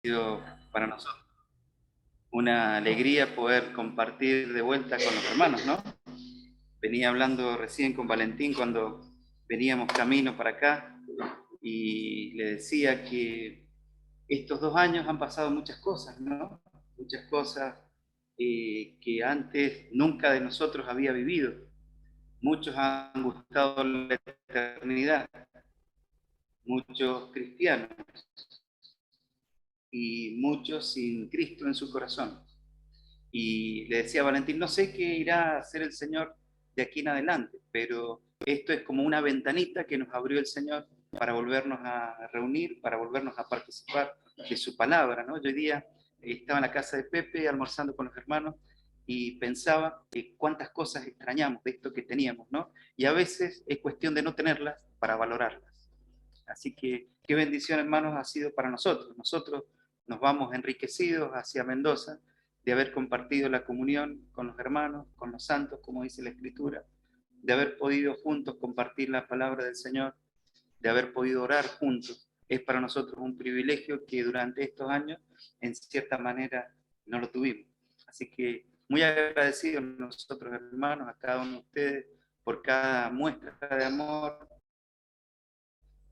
sido para nosotros una alegría poder compartir de vuelta con los hermanos, ¿no? Venía hablando recién con Valentín cuando veníamos camino para acá y le decía que estos 2 años han pasado muchas cosas, ¿no? Muchas cosas que antes nunca de nosotros había vivido. Muchos han buscado la eternidad, muchos cristianos y muchos sin Cristo en su corazón. Y le decía a Valentín, no sé qué irá a hacer el Señor de aquí en adelante, pero esto es como una ventanita que nos abrió el Señor para volvernos a reunir, para volvernos a participar de su palabra, ¿no? Yo hoy día estaba en la casa de Pepe almorzando con los hermanos y pensaba cuántas cosas extrañamos de esto que teníamos, ¿no? Y a veces es cuestión de no tenerlas para valorarlas. Así que qué bendición, hermanos, ha sido para nosotros. Nosotros nos vamos enriquecidos hacia Mendoza de haber compartido la comunión con los hermanos, con los santos, como dice la Escritura, de haber podido juntos compartir la palabra del Señor, de haber podido orar juntos. Es para nosotros un privilegio que durante estos años, en cierta manera, no lo tuvimos. Así que muy agradecidos nosotros, hermanos, a cada uno de ustedes por cada muestra de amor,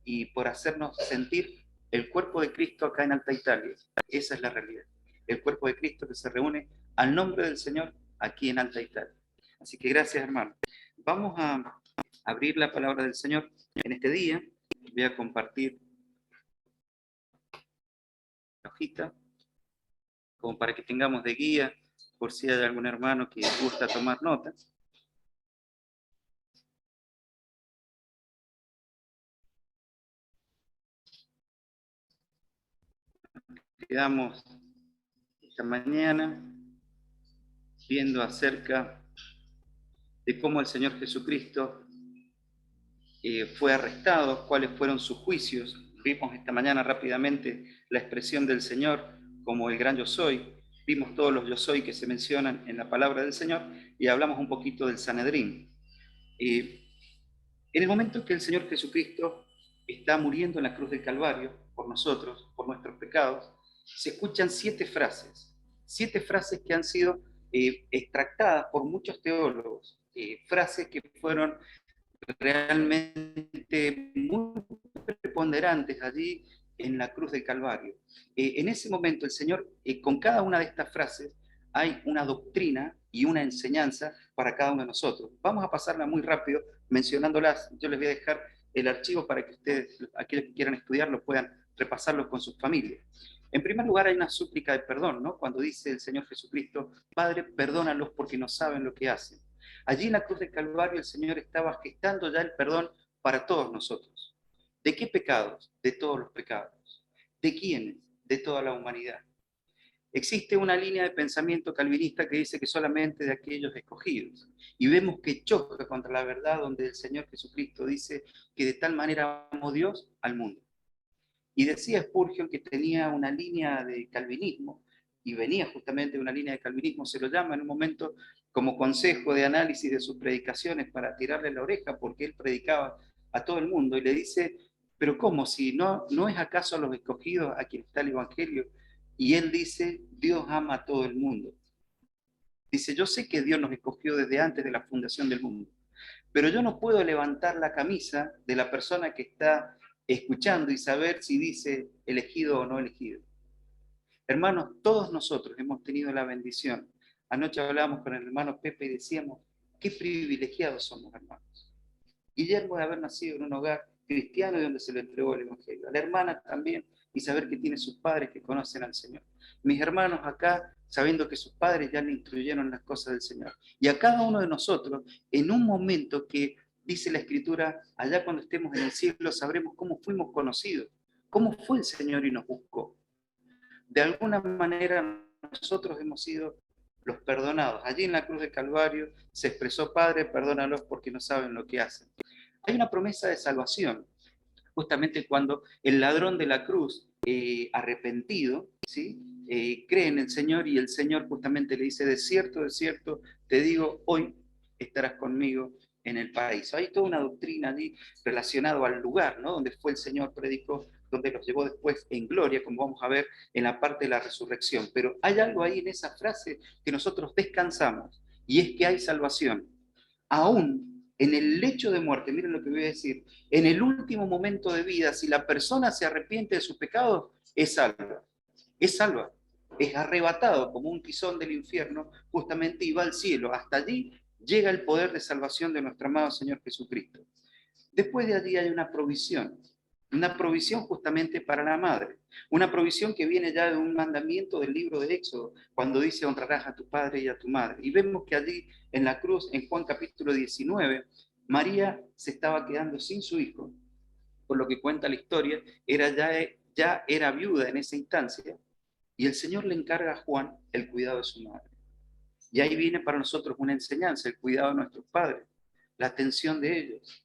y por hacernos sentir el cuerpo de Cristo acá en Alta Italia. Esa es la realidad. El cuerpo de Cristo que se reúne al nombre del Señor aquí en Alta Italia. Así que gracias, hermano. Vamos a abrir la palabra del Señor en este día. Voy a compartir la hojita como para que tengamos de guía por si hay algún hermano que gusta tomar notas. Quedamos esta mañana viendo acerca de cómo el Señor Jesucristo fue arrestado, cuáles fueron sus juicios. Vimos esta mañana rápidamente la expresión del Señor como el gran yo soy. Vimos todos los yo soy que se mencionan en la palabra del Señor y hablamos un poquito del Sanedrín. En el momento que el Señor Jesucristo está muriendo en la cruz del Calvario por nosotros, por nuestros pecados, se escuchan 7 frases que han sido extractadas por muchos teólogos, frases que fueron realmente muy preponderantes allí en la cruz del Calvario. En ese momento el Señor, con cada una de estas frases, hay una doctrina y una enseñanza para cada uno de nosotros. Vamos a pasarla muy rápido mencionándolas. Yo les voy a dejar el archivo para que ustedes, aquellos que quieran estudiarlo, puedan repasarlo con sus familias. En primer lugar, hay una súplica de perdón, ¿no? Cuando dice el Señor Jesucristo, Padre, perdónalos porque no saben lo que hacen. Allí en la cruz del Calvario el Señor estaba gestando ya el perdón para todos nosotros. ¿De qué pecados? De todos los pecados. ¿De quiénes? De toda la humanidad. Existe una línea de pensamiento calvinista que dice que solamente de aquellos escogidos. Y vemos que choca contra la verdad donde el Señor Jesucristo dice que de tal manera amó Dios al mundo. Y decía Spurgeon que tenía una línea de calvinismo, y venía justamente de una línea de calvinismo, se lo llama en un momento como consejo de análisis de sus predicaciones para tirarle la oreja, porque él predicaba a todo el mundo, y le dice, pero ¿cómo? Si no es acaso a los escogidos a quien está el Evangelio. Y él dice, Dios ama a todo el mundo. Dice, yo sé que Dios nos escogió desde antes de la fundación del mundo, pero yo no puedo levantar la camisa de la persona que está escuchando y saber si dice elegido o no elegido. Hermanos, todos nosotros hemos tenido la bendición. Anoche hablábamos con el hermano Pepe y decíamos, qué privilegiados somos, hermanos. Guillermo de haber nacido en un hogar cristiano y donde se le entregó el Evangelio. A la hermana también, y saber que tiene sus padres que conocen al Señor. Mis hermanos acá, sabiendo que sus padres ya le instruyeron las cosas del Señor. Y a cada uno de nosotros, en un momento que dice la Escritura, allá cuando estemos en el cielo, sabremos cómo fuimos conocidos, cómo fue el Señor y nos buscó. De alguna manera nosotros hemos sido los perdonados. Allí en la cruz del Calvario se expresó, Padre, perdónalos porque no saben lo que hacen. Hay una promesa de salvación, justamente cuando el ladrón de la cruz, arrepentido, ¿sí? Cree en el Señor y el Señor justamente le dice, de cierto, te digo, hoy estarás conmigo en el paraíso. Hay toda una doctrina allí relacionada al lugar, ¿no? Donde fue el Señor, predicó donde los llevó después en gloria, como vamos a ver en la parte de la resurrección. Pero hay algo ahí en esa frase que nosotros descansamos, y es que hay salvación. Aún en el lecho de muerte, miren lo que voy a decir, en el último momento de vida, si la persona se arrepiente de sus pecados, es salva. Es salva. Es arrebatado como un tizón del infierno, justamente, y va al cielo. Hasta allí llega el poder de salvación de nuestro amado Señor Jesucristo. Después de allí hay una provisión justamente para la madre, una provisión que viene ya de un mandamiento del libro de Éxodo, cuando dice honrarás a tu padre y a tu madre. Y vemos que allí en la cruz, en Juan capítulo 19, María se estaba quedando sin su hijo, por lo que cuenta la historia, ya era viuda en esa instancia, y el Señor le encarga a Juan el cuidado de su madre. Y ahí viene para nosotros una enseñanza, el cuidado de nuestros padres, la atención de ellos.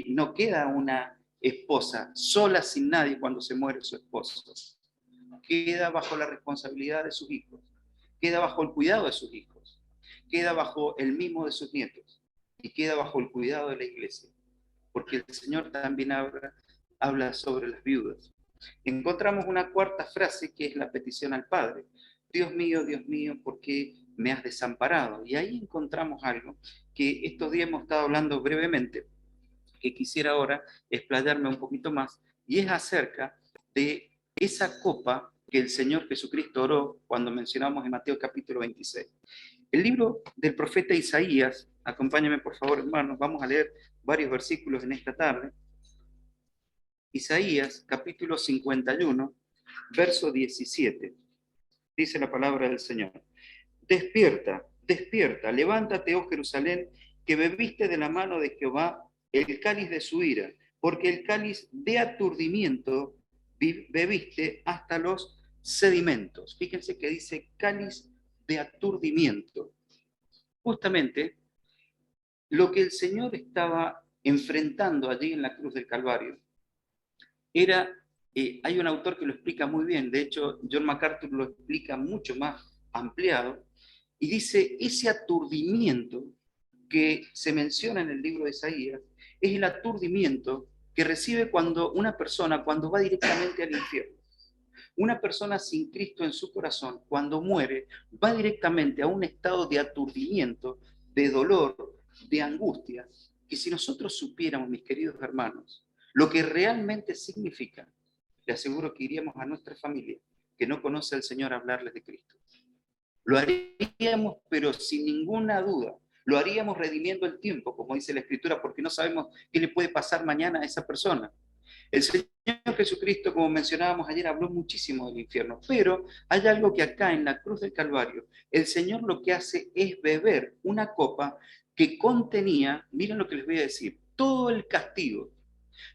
No queda una esposa sola sin nadie cuando se muere su esposo. Queda bajo la responsabilidad de sus hijos, queda bajo el cuidado de sus hijos, queda bajo el mimo de sus nietos y queda bajo el cuidado de la iglesia, porque el Señor también habla sobre las viudas. Encontramos una cuarta frase que es la petición al Padre. Dios mío, ¿por qué me has desamparado? Y ahí encontramos algo que estos días hemos estado hablando brevemente, que quisiera ahora explayarme un poquito más, y es acerca de esa copa que el Señor Jesucristo oró cuando mencionamos en Mateo capítulo 26. El libro del profeta Isaías, acompáñame por favor hermanos, vamos a leer varios versículos en esta tarde. Isaías capítulo 51, verso 17. Dice la palabra del Señor. Despierta, despierta, levántate, oh Jerusalén, que bebiste de la mano de Jehová el cáliz de su ira, porque el cáliz de aturdimiento bebiste hasta los sedimentos. Fíjense que dice cáliz de aturdimiento. Justamente lo que el Señor estaba enfrentando allí en la cruz del Calvario era, hay un autor que lo explica muy bien, de hecho John MacArthur lo explica mucho más ampliado, y dice, ese aturdimiento que se menciona en el libro de Isaías, es el aturdimiento que recibe cuando una persona, cuando va directamente al infierno. Una persona sin Cristo en su corazón, cuando muere, va directamente a un estado de aturdimiento, de dolor, de angustia, que si nosotros supiéramos, mis queridos hermanos, lo que realmente significa, le aseguro que iríamos a nuestra familia que no conoce al Señor a hablarles de Cristo. Lo haríamos, pero sin ninguna duda. Lo haríamos redimiendo el tiempo, como dice la Escritura, porque no sabemos qué le puede pasar mañana a esa persona. El Señor Jesucristo, como mencionábamos ayer, habló muchísimo del infierno, pero hay algo que acá en la cruz del Calvario, el Señor lo que hace es beber una copa que contenía, miren lo que les voy a decir, todo el castigo,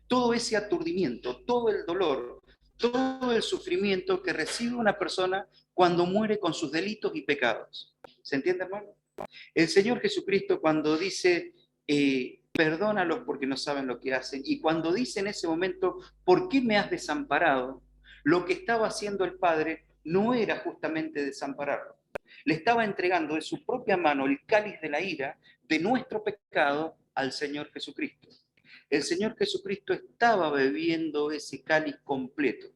todo ese aturdimiento, todo el dolor, todo el sufrimiento que recibe una persona cuando muere con sus delitos y pecados. ¿Se entiende, hermano? El Señor Jesucristo cuando dice, perdónalos porque no saben lo que hacen, y cuando dice en ese momento, ¿por qué me has desamparado? Lo que estaba haciendo el Padre no era justamente desampararlo. Le estaba entregando de su propia mano el cáliz de la ira de nuestro pecado al Señor Jesucristo. El Señor Jesucristo estaba bebiendo ese cáliz completo,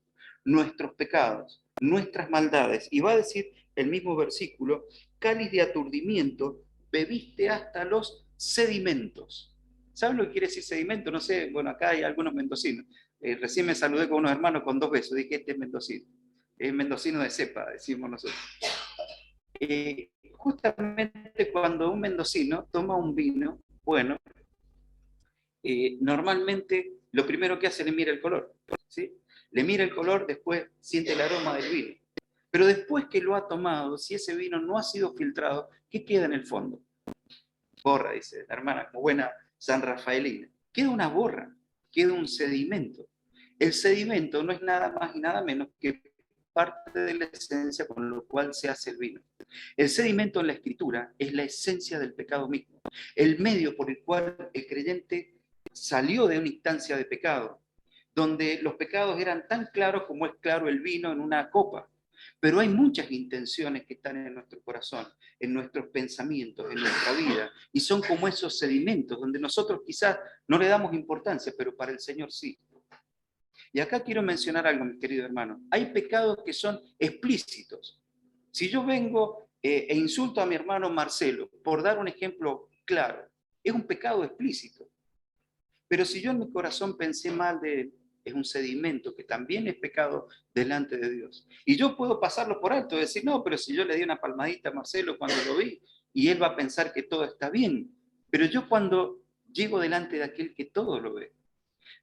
nuestros pecados, nuestras maldades. Y va a decir el mismo versículo, cáliz de aturdimiento, bebiste hasta los sedimentos. ¿Saben lo que quiere decir sedimento? No sé, bueno, acá hay algunos mendocinos. Recién me saludé con unos hermanos con 2 besos, dije, este es mendocino. Es mendocino de cepa, decimos nosotros. Justamente cuando un mendocino toma un vino, bueno, normalmente lo primero que hace es le mira el color, ¿sí? Le mira el color, después siente el aroma del vino. Pero después que lo ha tomado, si ese vino no ha sido filtrado, ¿qué queda en el fondo? Borra, dice la hermana, como buena san rafaelina. Queda una borra, queda un sedimento. El sedimento no es nada más y nada menos que parte de la esencia con lo cual se hace el vino. El sedimento en la Escritura es la esencia del pecado mismo, el medio por el cual el creyente salió de una instancia de pecado, donde los pecados eran tan claros como es claro el vino en una copa. Pero hay muchas intenciones que están en nuestro corazón, en nuestros pensamientos, en nuestra vida, y son como esos sedimentos donde nosotros quizás no le damos importancia, pero para el Señor sí. Y acá quiero mencionar algo, mis queridos hermanos. Hay pecados que son explícitos. Si yo vengo e insulto a mi hermano Marcelo, por dar un ejemplo claro, es un pecado explícito. Pero si yo en mi corazón pensé mal de él, es un sedimento que también es pecado delante de Dios. Y yo puedo pasarlo por alto y decir, no, pero si yo le di una palmadita a Marcelo cuando lo vi, y él va a pensar que todo está bien. Pero yo cuando llego delante de aquel que todo lo ve,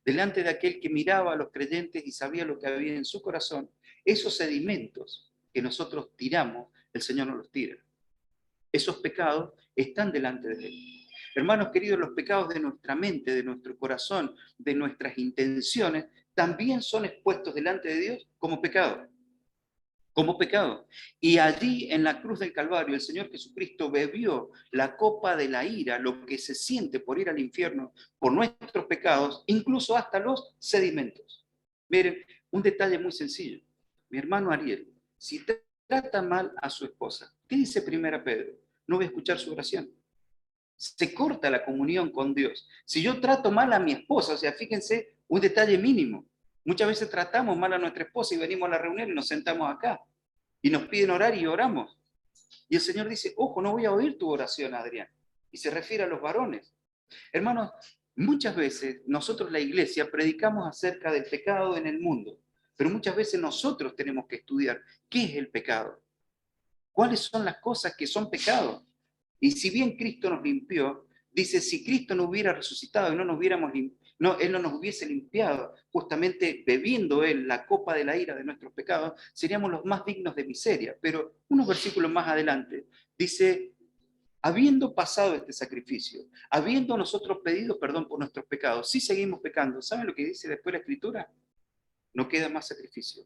delante de aquel que miraba a los creyentes y sabía lo que había en su corazón, esos sedimentos que nosotros tiramos, el Señor nos los tira. Esos pecados están delante de Él. Hermanos queridos, los pecados de nuestra mente, de nuestro corazón, de nuestras intenciones, también son expuestos delante de Dios como pecado. Como pecado. Y allí en la cruz del Calvario el Señor Jesucristo bebió la copa de la ira, lo que se siente por ir al infierno por nuestros pecados, incluso hasta los sedimentos. Miren, un detalle muy sencillo. Mi hermano Ariel, si trata mal a su esposa, ¿qué dice primera Pedro? No voy a escuchar su oración. Se corta la comunión con Dios. Si yo trato mal a mi esposa, o sea, fíjense, un detalle mínimo. Muchas veces tratamos mal a nuestra esposa y venimos a la reunión y nos sentamos acá. Y nos piden orar y oramos. Y el Señor dice, ojo, no voy a oír tu oración, Adrián. Y se refiere a los varones. Hermanos, muchas veces nosotros la iglesia predicamos acerca del pecado en el mundo, pero muchas veces nosotros tenemos que estudiar qué es el pecado. ¿Cuáles son las cosas que son pecado? Y si bien Cristo nos limpió, dice, si Cristo no hubiera resucitado y no nos hubiéramos Él no nos hubiese limpiado, justamente bebiendo Él la copa de la ira de nuestros pecados, seríamos los más dignos de miseria. Pero unos versículos más adelante, dice, habiendo pasado este sacrificio, habiendo nosotros pedido perdón por nuestros pecados, si seguimos pecando, ¿saben lo que dice después la Escritura? No queda más sacrificio.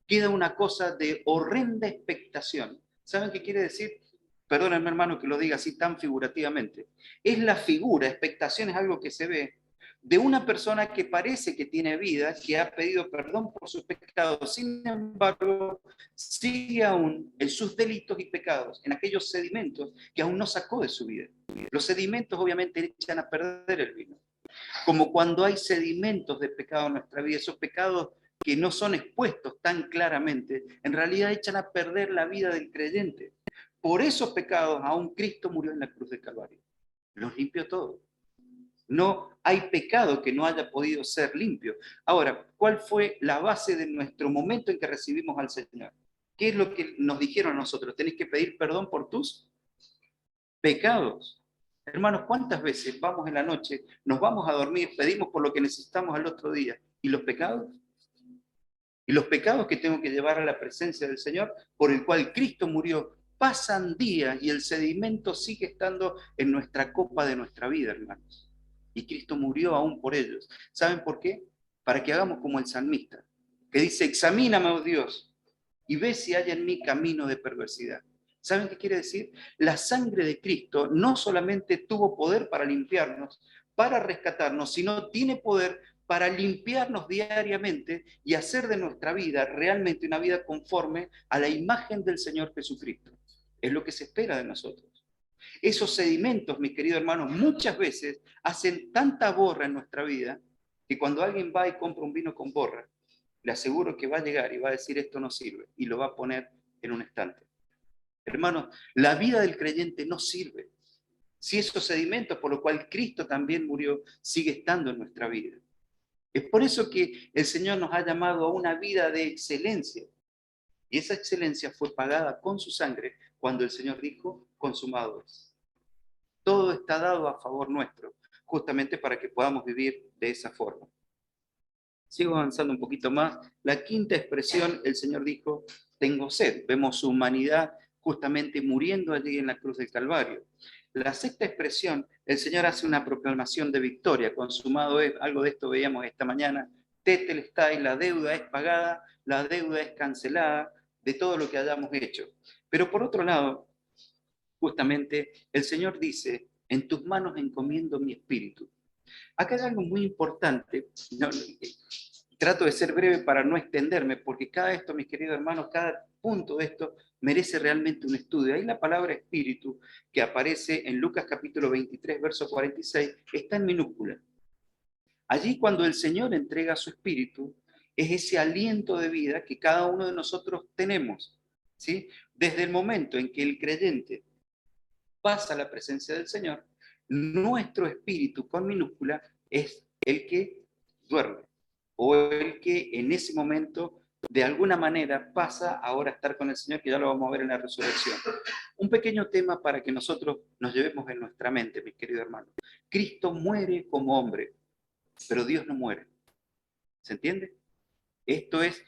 Queda una cosa de horrenda expectación. ¿Saben qué quiere decir? Perdónenme, hermano, que lo diga así tan figurativamente. Es la figura, expectación es algo que se ve, de una persona que parece que tiene vida, que ha pedido perdón por sus pecados, sin embargo, sigue aún en sus delitos y pecados, en aquellos sedimentos que aún no sacó de su vida. Los sedimentos obviamente echan a perder el vino. Como cuando hay sedimentos de pecado en nuestra vida, esos pecados que no son expuestos tan claramente, en realidad echan a perder la vida del creyente. Por esos pecados aún Cristo murió en la cruz del Calvario. Los limpió todos. No hay pecado que no haya podido ser limpio. Ahora, ¿cuál fue la base de nuestro momento en que recibimos al Señor? ¿Qué es lo que nos dijeron a nosotros? Tenés que pedir perdón por tus pecados. Hermanos, ¿cuántas veces vamos en la noche, nos vamos a dormir, pedimos por lo que necesitamos al otro día? ¿Y los pecados? Y los pecados que tengo que llevar a la presencia del Señor, por el cual Cristo murió, pasan días y el sedimento sigue estando en nuestra copa de nuestra vida, hermanos. Y Cristo murió aún por ellos. ¿Saben por qué? Para que hagamos como el salmista, que dice, examíname, oh Dios, y ve si hay en mí camino de perversidad. ¿Saben qué quiere decir? La sangre de Cristo no solamente tuvo poder para limpiarnos, para rescatarnos, sino tiene poder para limpiarnos diariamente y hacer de nuestra vida realmente una vida conforme a la imagen del Señor Jesucristo. Es lo que se espera de nosotros. Esos sedimentos, mis queridos hermanos, muchas veces hacen tanta borra en nuestra vida que cuando alguien va y compra un vino con borra, le aseguro que va a llegar y va a decir esto no sirve y lo va a poner en un estante. Hermanos, la vida del creyente no sirve si esos sedimentos por los cuales Cristo también murió sigue estando en nuestra vida. Es por eso que el Señor nos ha llamado a una vida de excelencia. Y esa excelencia fue pagada con su sangre cuando el Señor dijo, consumado es. Todo está dado a favor nuestro, justamente para que podamos vivir de esa forma. Sigo avanzando un poquito más. La quinta expresión, el Señor dijo, tengo sed. Vemos su humanidad justamente muriendo allí en la cruz del Calvario. La sexta expresión, el Señor hace una proclamación de victoria. Consumado es, algo de esto veíamos esta mañana. Tetelestai, la deuda es pagada, la deuda es cancelada de todo lo que hayamos hecho. Pero por otro lado, justamente el Señor dice, en tus manos encomiendo mi espíritu. Acá hay algo muy importante. Trato de ser breve para no extenderme, porque cada esto, mis queridos hermanos, cada punto de esto merece realmente un estudio. Ahí la palabra espíritu, que aparece en Lucas capítulo 23, verso 46, está en minúscula. Allí cuando el Señor entrega su espíritu, es ese aliento de vida que cada uno de nosotros tenemos, ¿sí? Desde el momento en que el creyente pasa a la presencia del Señor, nuestro espíritu con minúscula es el que duerme, o el que en ese momento de alguna manera pasa ahora a estar con el Señor, que ya lo vamos a ver en la resurrección. Un pequeño tema para que nosotros nos llevemos en nuestra mente, mis queridos hermanos. Cristo muere como hombre, pero Dios no muere. ¿Se entiende? Esto es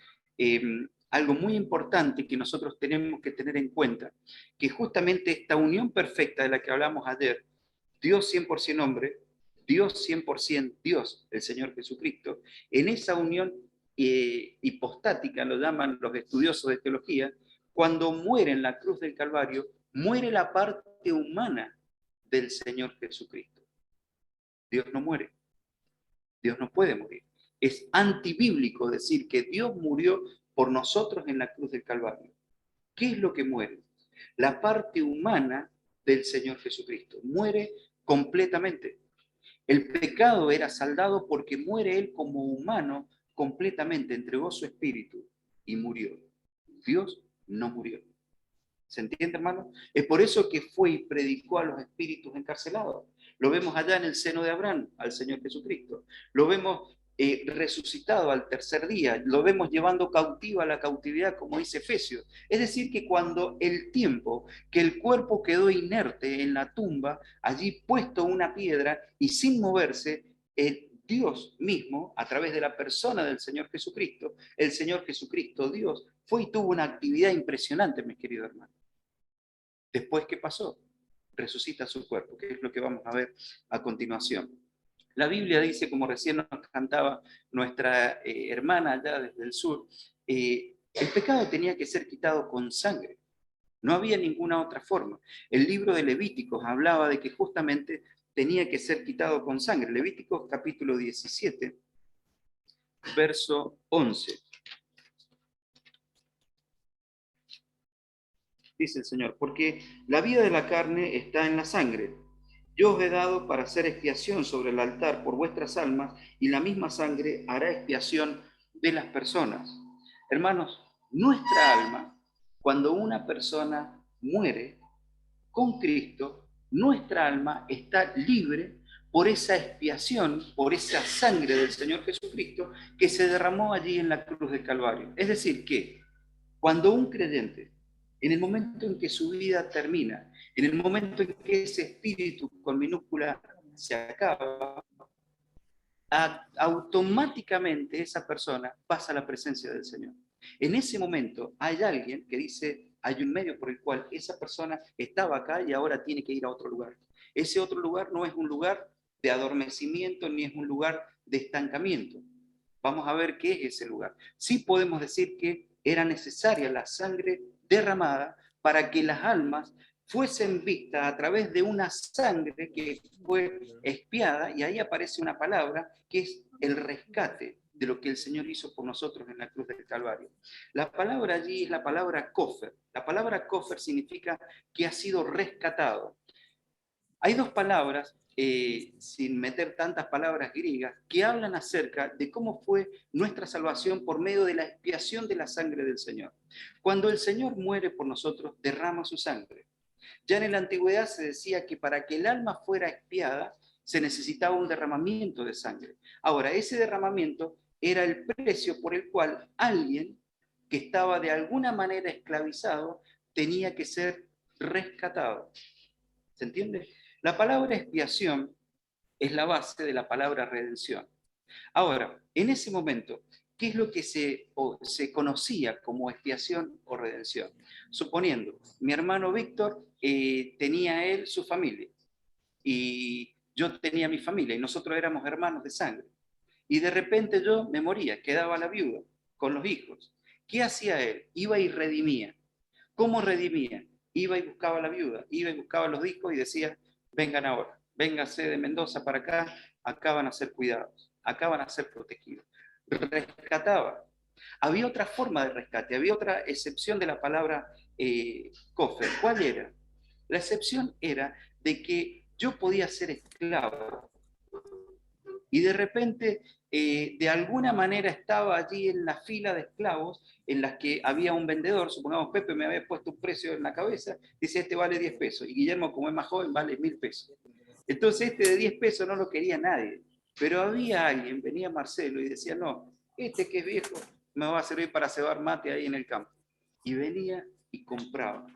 algo muy importante que nosotros tenemos que tener en cuenta, que justamente esta unión perfecta de la que hablamos ayer, Dios 100% hombre, Dios 100% Dios, el Señor Jesucristo, en esa unión hipostática, lo llaman los estudiosos de teología, cuando muere en la cruz del Calvario, muere la parte humana del Señor Jesucristo. Dios no muere, Dios no puede morir. Es antibíblico decir que Dios murió por nosotros en la cruz del Calvario. ¿Qué es lo que muere? La parte humana del Señor Jesucristo. Muere completamente. El pecado era saldado porque muere Él como humano completamente, entregó su espíritu y murió. Dios no murió. ¿Se entiende, hermano? Es por eso que fue y predicó a los espíritus encarcelados. Lo vemos allá en el seno de Abraham, al Señor Jesucristo. Lo vemos resucitado al tercer día. Lo vemos llevando cautiva a la cautividad, como dice Efesios. Es decir, que cuando el tiempo, que el cuerpo quedó inerte en la tumba, allí puesto una piedra y sin moverse, Dios mismo, a través de la persona del Señor Jesucristo, el Señor Jesucristo, Dios, fue y tuvo una actividad impresionante, mis queridos hermanos. Después, ¿qué pasó? Resucita su cuerpo, que es lo que vamos a ver a continuación. La Biblia dice, como recién nos cantaba nuestra hermana allá desde el sur, el pecado tenía que ser quitado con sangre. No había ninguna otra forma. El libro de Levíticos hablaba de que justamente tenía que ser quitado con sangre. Levíticos capítulo 17, verso 11. Dice el Señor, porque la vida de la carne está en la sangre. Yo os he dado para hacer expiación sobre el altar por vuestras almas, y la misma sangre hará expiación de las personas. Hermanos, nuestra alma, cuando una persona muere con Cristo, nuestra alma está libre por esa expiación, por esa sangre del Señor Jesucristo que se derramó allí en la cruz del Calvario. Es decir, que cuando un creyente, en el momento en que su vida termina, en el momento en que ese espíritu con minúscula se acaba, automáticamente esa persona pasa a la presencia del Señor. En ese momento hay alguien que dice, hay un medio por el cual esa persona estaba acá y ahora tiene que ir a otro lugar. Ese otro lugar no es un lugar de adormecimiento ni es un lugar de estancamiento. Vamos a ver qué es ese lugar. Sí podemos decir que era necesaria la sangre derramada para que las almas fuesen vistas a través de una sangre que fue expiada, y ahí aparece una palabra que es el rescate de lo que el Señor hizo por nosotros en la cruz del Calvario. La palabra allí es la palabra kofer. La palabra kofer significa que ha sido rescatado. Hay dos palabras, sin meter tantas palabras griegas, que hablan acerca de cómo fue nuestra salvación por medio de la expiación de la sangre del Señor. Cuando el Señor muere por nosotros, derrama su sangre. Ya en la antigüedad se decía que para que el alma fuera expiada, se necesitaba un derramamiento de sangre. Ahora, ese derramamiento era el precio por el cual alguien que estaba de alguna manera esclavizado tenía que ser rescatado. ¿Se entiende? La palabra expiación es la base de la palabra redención. Ahora, en ese momento, ¿qué es lo que se conocía como expiación o redención? Suponiendo, mi hermano Víctor tenía él su familia y yo tenía mi familia y nosotros éramos hermanos de sangre. Y de repente yo me moría, quedaba la viuda con los hijos. ¿Qué hacía él? Iba y redimía. ¿Cómo redimía? Iba y buscaba a la viuda, iba y buscaba a los hijos y decía, vengan ahora, véngase de Mendoza para acá, acá van a ser cuidados, acá van a ser protegidos. Rescataba. Había otra forma de rescate, había otra excepción de la palabra cofer. ¿Cuál era? La excepción era de que yo podía ser esclavo y de repente, de alguna manera estaba allí en la fila de esclavos en las que había un vendedor, supongamos Pepe me había puesto un precio en la cabeza, dice este vale 10 pesos, y Guillermo como es más joven vale 1000 pesos. Entonces este de 10 pesos no lo quería nadie, pero había alguien, venía Marcelo y decía, no, este que es viejo me va a servir para cebar mate ahí en el campo. Y venía y compraba.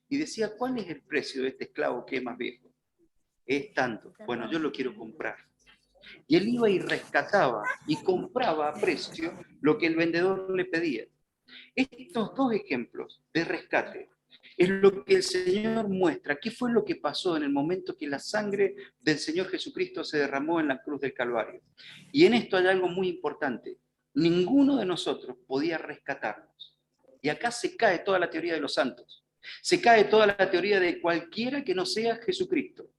Y decía, ¿cuál es el precio de este esclavo que es más viejo? Es tanto. Bueno, yo lo quiero comprar. Y él iba y rescataba y compraba a precio lo que el vendedor le pedía. Estos dos ejemplos de rescate es lo que el Señor muestra. ¿Qué fue lo que pasó en el momento que la sangre del Señor Jesucristo se derramó en la cruz del Calvario? Y en esto hay algo muy importante. Ninguno de nosotros podía rescatarnos. Y acá se cae toda la teoría de los santos. Se cae toda la teoría de cualquiera que no sea Jesucristo.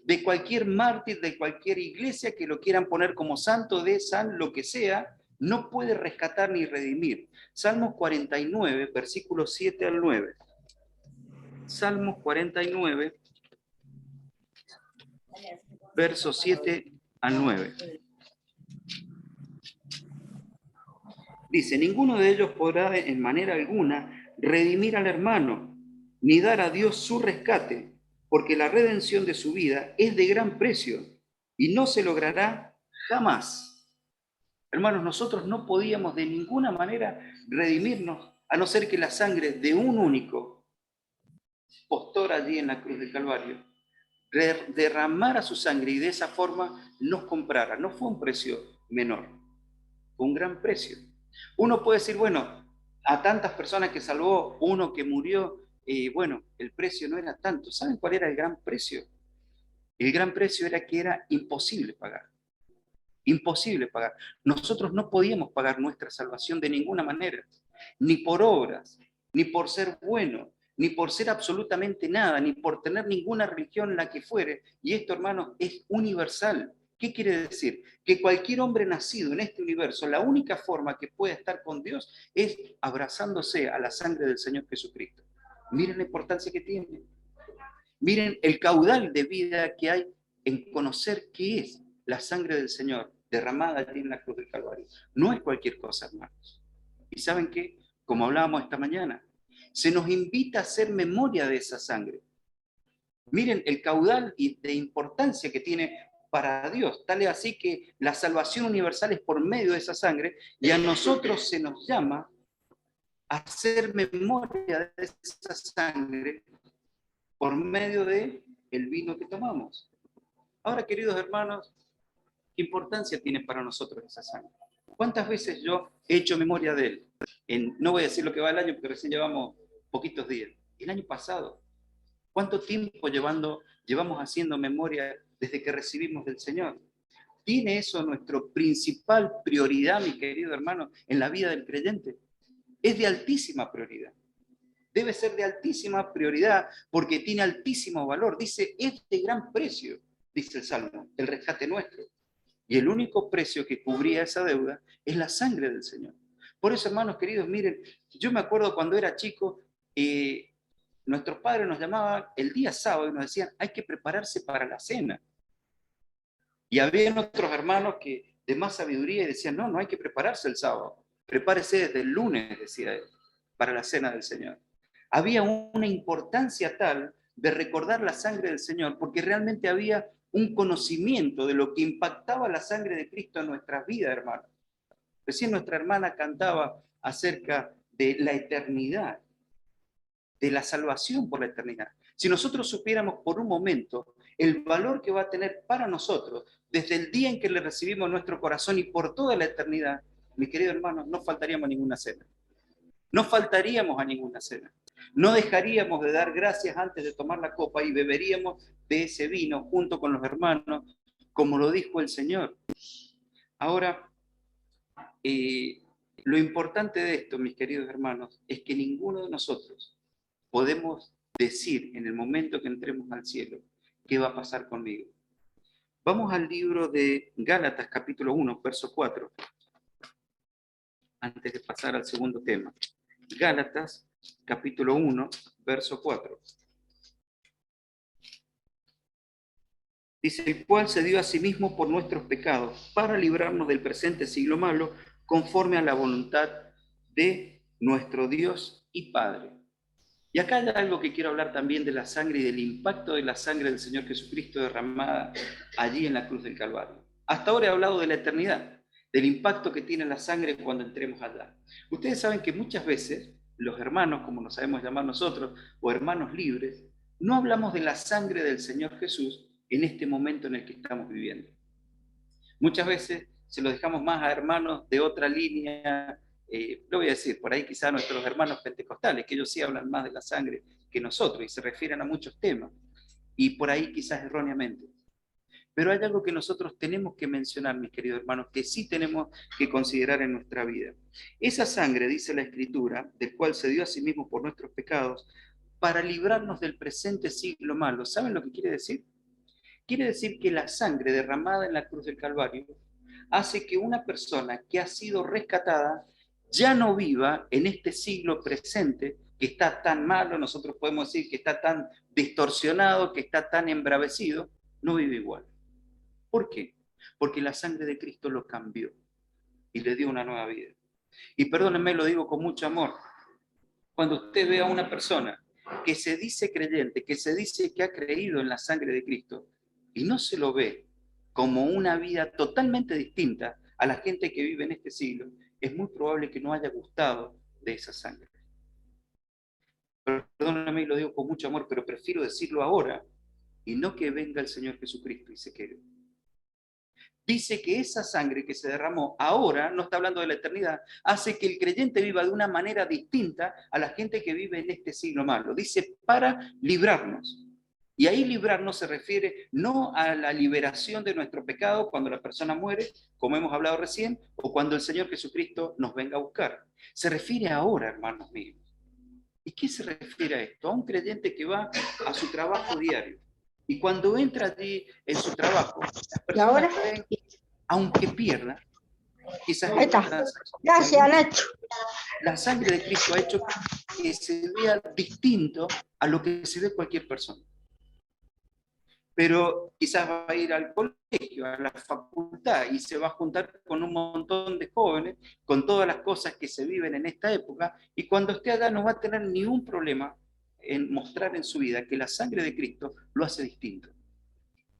De cualquier mártir, de cualquier iglesia que lo quieran poner como santo, de san, lo que sea, no puede rescatar ni redimir. Salmos 49, versículos 7 al 9. Salmos 49, versos 7 al 9. Dice, ninguno de ellos podrá en manera alguna redimir al hermano, ni dar a Dios su rescate, porque la redención de su vida es de gran precio y no se logrará jamás. Hermanos, nosotros no podíamos de ninguna manera redimirnos, a no ser que la sangre de un único postor allí en la cruz del Calvario derramara su sangre y de esa forma nos comprara. No fue un precio menor, fue un gran precio. Uno puede decir, bueno, a tantas personas que salvó, uno que murió, bueno, el precio no era tanto. ¿Saben cuál era el gran precio? El gran precio era que era imposible pagar. Imposible pagar. Nosotros no podíamos pagar nuestra salvación de ninguna manera, ni por obras, ni por ser bueno, ni por ser absolutamente nada, ni por tener ninguna religión la que fuere. Y esto, hermanos, es universal. ¿Qué quiere decir? Que cualquier hombre nacido en este universo, la única forma que puede estar con Dios es abrazándose a la sangre del Señor Jesucristo. Miren la importancia que tiene. Miren el caudal de vida que hay en conocer qué es la sangre del Señor derramada allí en la cruz del Calvario. No es cualquier cosa, hermanos. ¿Y saben qué? Como hablábamos esta mañana, se nos invita a hacer memoria de esa sangre. Miren el caudal de importancia que tiene para Dios. Tal es así que la salvación universal es por medio de esa sangre y a nosotros se nos llama a hacer memoria de esa sangre por medio de el vino que tomamos. Ahora, queridos hermanos, ¿qué importancia tiene para nosotros esa sangre? ¿Cuántas veces yo he hecho memoria de él? No voy a decir lo que va el año, porque recién llevamos poquitos días. El año pasado, ¿cuánto tiempo llevamos haciendo memoria desde que recibimos del Señor? ¿Tiene eso nuestra principal prioridad, mi querido hermano, en la vida del creyente? Es de altísima prioridad. Debe ser de altísima prioridad porque tiene altísimo valor. Dice, es de gran precio, dice el Salmo, el rescate nuestro. Y el único precio que cubría esa deuda es la sangre del Señor. Por eso, hermanos queridos, miren, yo me acuerdo cuando era chico, nuestros padres nos llamaban el día sábado y nos decían, hay que prepararse para la cena. Y había otros hermanos que de más sabiduría decían, no, no hay que prepararse el sábado, prepárese desde el lunes, decía él, para la cena del Señor. Había una importancia tal de recordar la sangre del Señor, porque realmente había un conocimiento de lo que impactaba la sangre de Cristo en nuestras vidas, hermanos. Recién nuestra hermana cantaba acerca de la eternidad, de la salvación por la eternidad. Si nosotros supiéramos por un momento el valor que va a tener para nosotros desde el día en que le recibimos nuestro corazón y por toda la eternidad, mis queridos hermanos, no faltaríamos a ninguna cena. No faltaríamos a ninguna cena. No dejaríamos de dar gracias antes de tomar la copa y beberíamos de ese vino junto con los hermanos, como lo dijo el Señor. Ahora, lo importante de esto, mis queridos hermanos, es que ninguno de nosotros podemos decir en el momento que entremos al cielo qué va a pasar conmigo. Vamos al libro de Gálatas, capítulo 1, verso 4, antes de pasar al segundo tema. Gálatas, capítulo 1, verso 4. Dice, el cual se dio a sí mismo por nuestros pecados, para librarnos del presente siglo malo, conforme a la voluntad de nuestro Dios y Padre. Y acá hay algo que quiero hablar también de la sangre y del impacto de la sangre del Señor Jesucristo derramada allí en la cruz del Calvario. Hasta ahora he hablado de la eternidad, del impacto que tiene la sangre cuando entremos allá. Ustedes saben que muchas veces los hermanos, como nos sabemos llamar nosotros, o hermanos libres, no hablamos de la sangre del Señor Jesús en este momento en el que estamos viviendo. Muchas veces se lo dejamos más a hermanos de otra línea, lo voy a decir, por ahí quizá a nuestros hermanos pentecostales, que ellos sí hablan más de la sangre que nosotros y se refieren a muchos temas, y por ahí quizás erróneamente. Pero hay algo que nosotros tenemos que mencionar, mis queridos hermanos, que sí tenemos que considerar en nuestra vida. Esa sangre, dice la Escritura, del cual se dio a sí mismo por nuestros pecados, para librarnos del presente siglo malo. ¿Saben lo que quiere decir? Quiere decir que la sangre derramada en la cruz del Calvario hace que una persona que ha sido rescatada ya no viva en este siglo presente que está tan malo, nosotros podemos decir que está tan distorsionado, que está tan embravecido, no vive igual. ¿Por qué? Porque la sangre de Cristo lo cambió y le dio una nueva vida. Y perdónenme, lo digo con mucho amor, cuando usted ve a una persona que se dice creyente, que se dice que ha creído en la sangre de Cristo, y no se lo ve como una vida totalmente distinta a la gente que vive en este siglo, es muy probable que no haya gustado de esa sangre. Perdóname, lo digo con mucho amor, pero prefiero decirlo ahora y no que venga el Señor Jesucristo y se quede. Dice que esa sangre que se derramó ahora, no está hablando de la eternidad, hace que el creyente viva de una manera distinta a la gente que vive en este siglo malo. Dice, para librarnos. Y ahí librarnos se refiere no a la liberación de nuestro pecado cuando la persona muere, como hemos hablado recién, o cuando el Señor Jesucristo nos venga a buscar. Se refiere ahora, hermanos míos. ¿Y qué se refiere a esto? A un creyente que va a su trabajo diario. Y cuando entra allí en su trabajo, las ¿Y ahora? personas creen, aunque pierda, quizás Ahí está. Gracias, salud, Nacho. la sangre de Cristo ha hecho que se vea distinto a lo que se ve cualquier persona. Pero quizás va a ir al colegio, a la facultad, y se va a juntar con un montón de jóvenes, con todas las cosas que se viven en esta época, y cuando esté allá no va a tener ningún problema en mostrar en su vida que la sangre de Cristo lo hace distinto.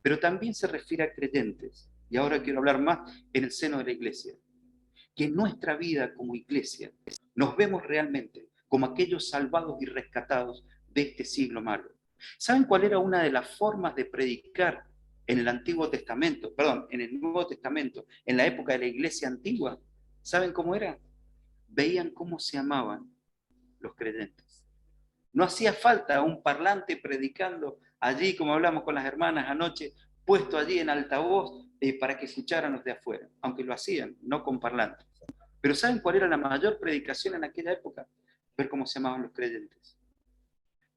Pero también se refiere a creyentes, y ahora quiero hablar más en el seno de la iglesia, que en nuestra vida como iglesia nos vemos realmente como aquellos salvados y rescatados de este siglo malo. ¿Saben cuál era una de las formas de predicar en el Antiguo Testamento, perdón, en el Nuevo Testamento, en la época de la iglesia antigua? ¿Saben cómo era? Veían cómo se amaban los creyentes. No hacía falta un parlante predicando allí, como hablamos con las hermanas anoche, puesto allí en altavoz para que escucharan los de afuera, aunque lo hacían, no con parlantes. Pero ¿saben cuál era la mayor predicación en aquella época? Ver cómo se amaban los creyentes.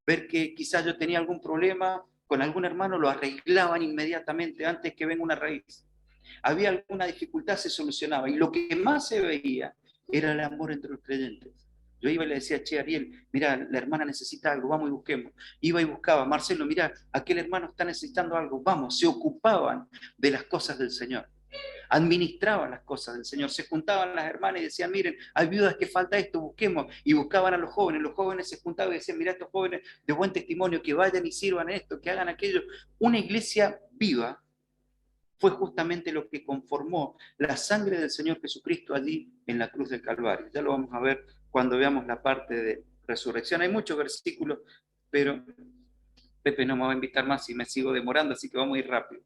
Ver que quizás yo tenía algún problema con algún hermano, lo arreglaban inmediatamente antes que venga una raíz. Había alguna dificultad, se solucionaba. Y lo que más se veía era el amor entre los creyentes. Yo iba y le decía, che, Ariel, mira, la hermana necesita algo, vamos y busquemos. Iba y buscaba, Marcelo, mira, aquel hermano está necesitando algo, vamos. Se ocupaban de las cosas del Señor. Administraban las cosas del Señor, se juntaban las hermanas y decían, miren, hay viudas que falta esto, busquemos, y buscaban a los jóvenes se juntaban y decían, mira, estos jóvenes de buen testimonio, que vayan y sirvan esto, que hagan aquello. Una iglesia viva fue justamente lo que conformó la sangre del Señor Jesucristo allí en la cruz del Calvario. Ya lo vamos a ver cuando veamos la parte de resurrección. Hay muchos versículos, pero Pepe no me va a invitar más y me sigo demorando, así que vamos a ir rápido.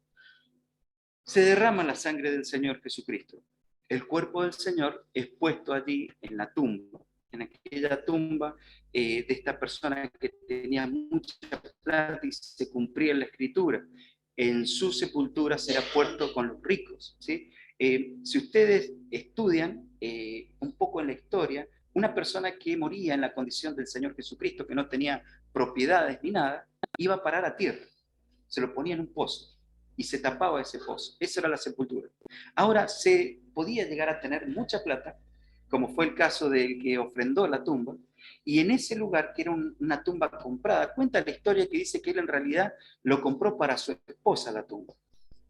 Se derrama la sangre del Señor Jesucristo. El cuerpo del Señor es puesto allí en la tumba, en aquella tumba de esta persona que tenía mucha plata y se cumplía en la Escritura. En su sepultura será puesto con los ricos. ¿Sí? Si ustedes estudian un poco en la historia, una persona que moría en la condición del Señor Jesucristo, que no tenía propiedades ni nada, iba a parar a tierra. Se lo ponía en un pozo y se tapaba ese pozo. Esa era la sepultura. Ahora, se podía llegar a tener mucha plata, como fue el caso del que ofrendó la tumba, y en ese lugar, que era una tumba comprada, cuenta la historia que dice que él en realidad lo compró para su esposa la tumba.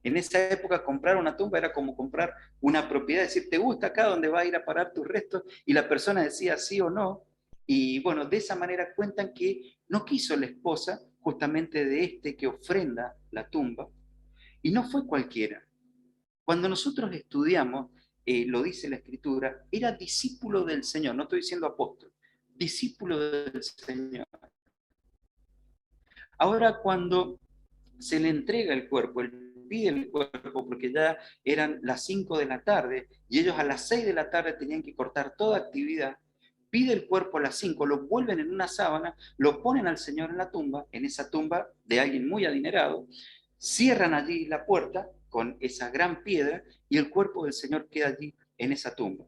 En esa época comprar una tumba era como comprar una propiedad, decir, ¿te gusta acá donde va a ir a parar tus restos? Y la persona decía sí o no. Y bueno, de esa manera cuentan que no quiso la esposa justamente de este que ofrenda la tumba. Y no fue cualquiera. Cuando nosotros estudiamos, lo dice la Escritura, era discípulo del Señor, no estoy diciendo apóstol, discípulo del Señor. Ahora cuando se le entrega el cuerpo, él pide el cuerpo porque ya eran las 5 de la tarde y ellos a las 6 de la tarde tenían que cortar toda actividad, pide el cuerpo a las 5, lo vuelven en una sábana, lo ponen al Señor en la tumba, en esa tumba de alguien muy adinerado, cierran allí la puerta con esa gran piedra y el cuerpo del Señor queda allí en esa tumba.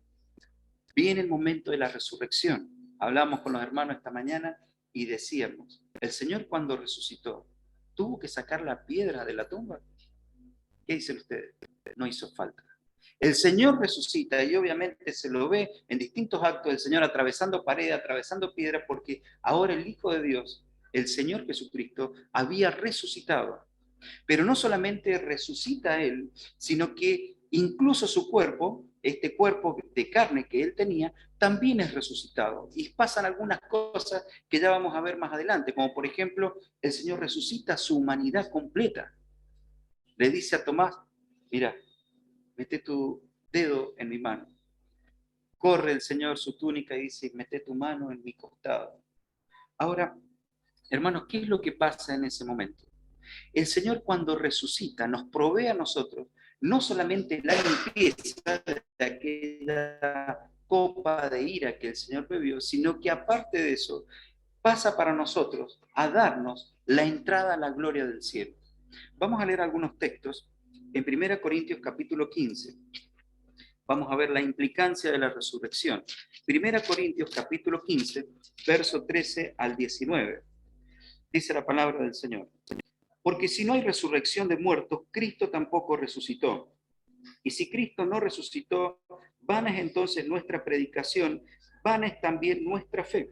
Viene el momento de la resurrección. Hablamos con los hermanos esta mañana y decíamos, el Señor cuando resucitó, tuvo que sacar la piedra de la tumba. ¿Qué dicen ustedes? No hizo falta. El Señor resucita y obviamente se lo ve en distintos actos del Señor atravesando paredes, atravesando piedras, porque ahora el Hijo de Dios, el Señor Jesucristo, había resucitado. Pero no solamente resucita Él, sino que incluso su cuerpo, este cuerpo de carne que Él tenía, también es resucitado. Y pasan algunas cosas que ya vamos a ver más adelante, como por ejemplo, el Señor resucita su humanidad completa. Le dice a Tomás, mira, mete tu dedo en mi mano. Corre el Señor su túnica y dice, mete tu mano en mi costado. Ahora, hermanos, ¿qué es lo que pasa en ese momento? El Señor cuando resucita nos provee a nosotros no solamente la limpieza de aquella copa de ira que el Señor bebió, sino que aparte de eso pasa para nosotros a darnos la entrada a la gloria del cielo. Vamos a leer algunos textos en 1 Corintios capítulo 15. Vamos a ver la implicancia de la resurrección. 1 Corintios capítulo 15, verso 13 al 19. Dice la palabra del Señor. Porque si no hay resurrección de muertos, Cristo tampoco resucitó. Y si Cristo no resucitó, vana es entonces nuestra predicación, vana es también nuestra fe.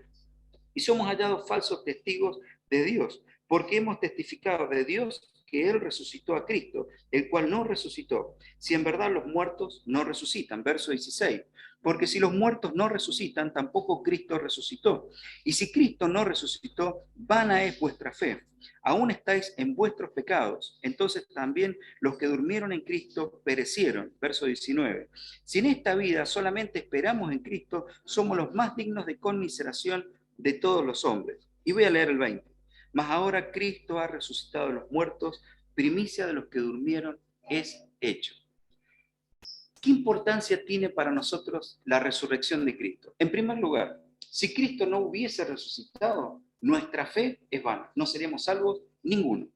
Y somos hallados falsos testigos de Dios, porque hemos testificado de Dios que Él resucitó a Cristo, el cual no resucitó, si en verdad los muertos no resucitan. Verso 16. Porque si los muertos no resucitan, tampoco Cristo resucitó. Y si Cristo no resucitó, vana es vuestra fe. Aún estáis en vuestros pecados. Entonces también los que durmieron en Cristo perecieron. Verso 19. Si en esta vida solamente esperamos en Cristo, somos los más dignos de conmiseración de todos los hombres. Y voy a leer el 20. Mas ahora Cristo ha resucitado de los muertos, primicia de los que durmieron es hecho. ¿Qué importancia tiene para nosotros la resurrección de Cristo? En primer lugar, si Cristo no hubiese resucitado, nuestra fe es vana, no seríamos salvos ninguno.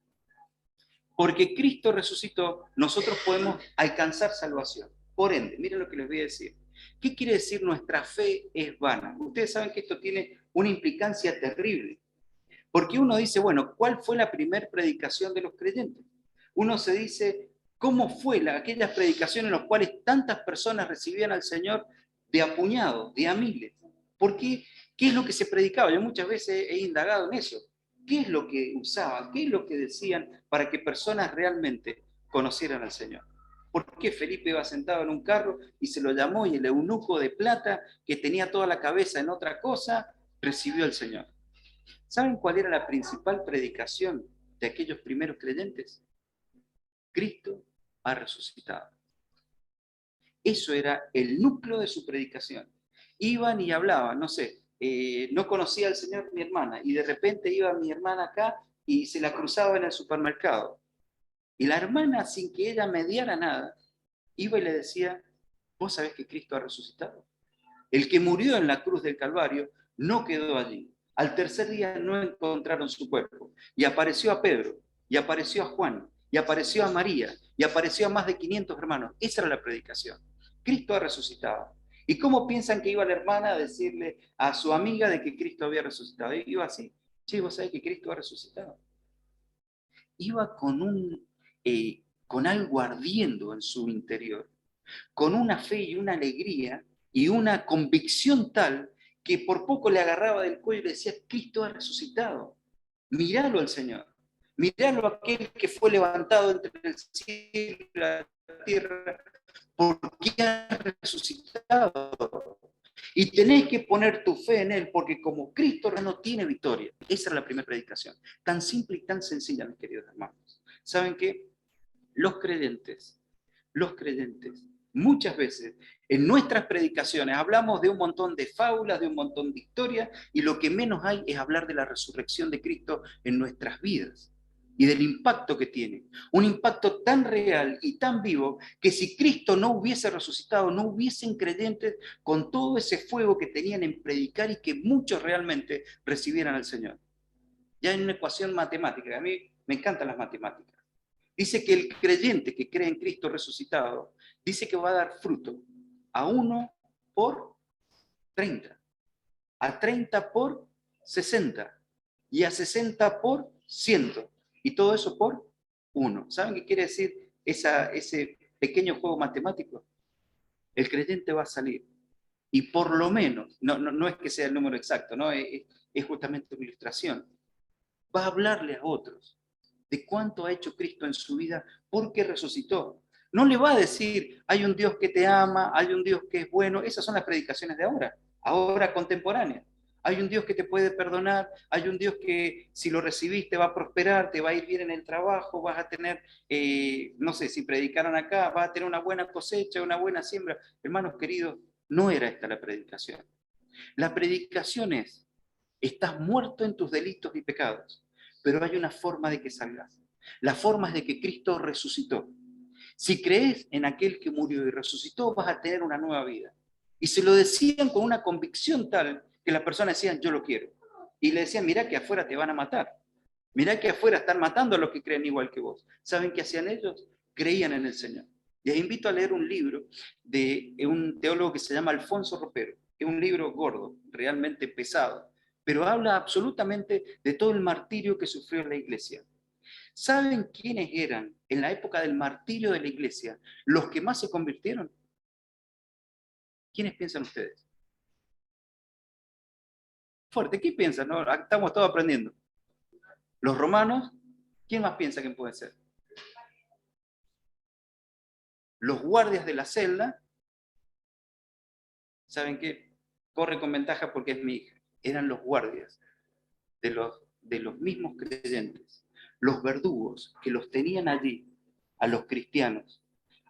Porque Cristo resucitó, nosotros podemos alcanzar salvación. Por ende, miren lo que les voy a decir. ¿Qué quiere decir nuestra fe es vana? Ustedes saben que esto tiene una implicancia terrible. Porque uno dice, bueno, ¿cuál fue la primera predicación de los creyentes? Uno se dice, ¿cómo fue aquellas predicaciones en las cuales tantas personas recibían al Señor de a puñados, de a miles? ¿Por qué? ¿Qué es lo que se predicaba? Yo muchas veces he indagado en eso. ¿Qué es lo que usaban? ¿Qué es lo que decían para que personas realmente conocieran al Señor? ¿Por qué Felipe iba sentado en un carro y se lo llamó y el eunuco de plata, que tenía toda la cabeza en otra cosa, recibió al Señor? ¿Saben cuál era la principal predicación de aquellos primeros creyentes? Cristo ha resucitado. Eso era el núcleo de su predicación. Iban y hablaban, no sé, no conocía al Señor mi hermana, y de repente iba mi hermana acá y se la cruzaba en el supermercado. Y la hermana, sin que ella mediara nada, iba y le decía, ¿vos sabés que Cristo ha resucitado? El que murió en la cruz del Calvario no quedó allí. Al tercer día no encontraron su cuerpo. Y apareció a Pedro, y apareció a Juan, y apareció a María, y apareció a más de 500 hermanos. Esa era la predicación. Cristo ha resucitado. ¿Y cómo piensan que iba la hermana a decirle a su amiga de que Cristo había resucitado? Iba así, che, vos sabés que Cristo ha resucitado. Iba con algo ardiendo en su interior, con una fe y una alegría y una convicción tal que por poco le agarraba del cuello y le decía, Cristo ha resucitado, míralo al Señor. Miralo a aquel que fue levantado entre el cielo y la tierra, porque ha resucitado. Y tenés que poner tu fe en Él, porque como Cristo no tiene victoria. Esa es la primera predicación. Tan simple y tan sencilla, mis queridos hermanos. ¿Saben qué? Los creyentes, muchas veces en nuestras predicaciones hablamos de un montón de fábulas, de un montón de historias, y lo que menos hay es hablar de la resurrección de Cristo en nuestras vidas y del impacto que tiene. Un impacto tan real y tan vivo que si Cristo no hubiese resucitado, no hubiesen creyentes con todo ese fuego que tenían en predicar y que muchos realmente recibieran al Señor. Ya en una ecuación matemática, a mí me encantan las matemáticas. Dice que el creyente que cree en Cristo resucitado, dice que va a dar fruto a 1 por 30, a 30 por 60 y a 60 por 100. Y todo eso por 1. ¿Saben qué quiere decir ese pequeño juego matemático? El creyente va a salir y por lo menos, no es que sea el número exacto, ¿no? Es justamente una ilustración, va a hablarle a otros de cuánto ha hecho Cristo en su vida porque resucitó. No le va a decir, hay un Dios que te ama, hay un Dios que es bueno. Esas son las predicaciones de ahora contemporáneas. Hay un Dios que te puede perdonar, hay un Dios que si lo recibiste va a prosperar, te va a ir bien en el trabajo, vas a tener, no sé, si predicaran acá, vas a tener una buena cosecha, una buena siembra. Hermanos queridos, no era esta la predicación. La predicación es, estás muerto en tus delitos y pecados, pero hay una forma de que salgas. La forma es de que Cristo resucitó. Si crees en aquel que murió y resucitó, vas a tener una nueva vida. Y se lo decían con una convicción tal que las personas decían, yo lo quiero. Y le decían, mirá que afuera te van a matar. Mirá que afuera están matando a los que creen igual que vos. ¿Saben qué hacían ellos? Creían en el Señor. Les invito a leer un libro de un teólogo que se llama Alfonso Ropero. Es un libro gordo, realmente pesado, pero habla absolutamente de todo el martirio que sufrió la iglesia. ¿Saben quiénes eran en la época del martirio de la iglesia los que más se convirtieron? ¿Quiénes piensan ustedes? Fuerte, ¿qué piensan? No, estamos todos aprendiendo. Los romanos, ¿quién más piensa que puede ser? Los guardias de la celda, ¿saben qué? Corre con ventaja porque es mi hija. Eran los guardias de los mismos creyentes, los verdugos que los tenían allí, a los cristianos,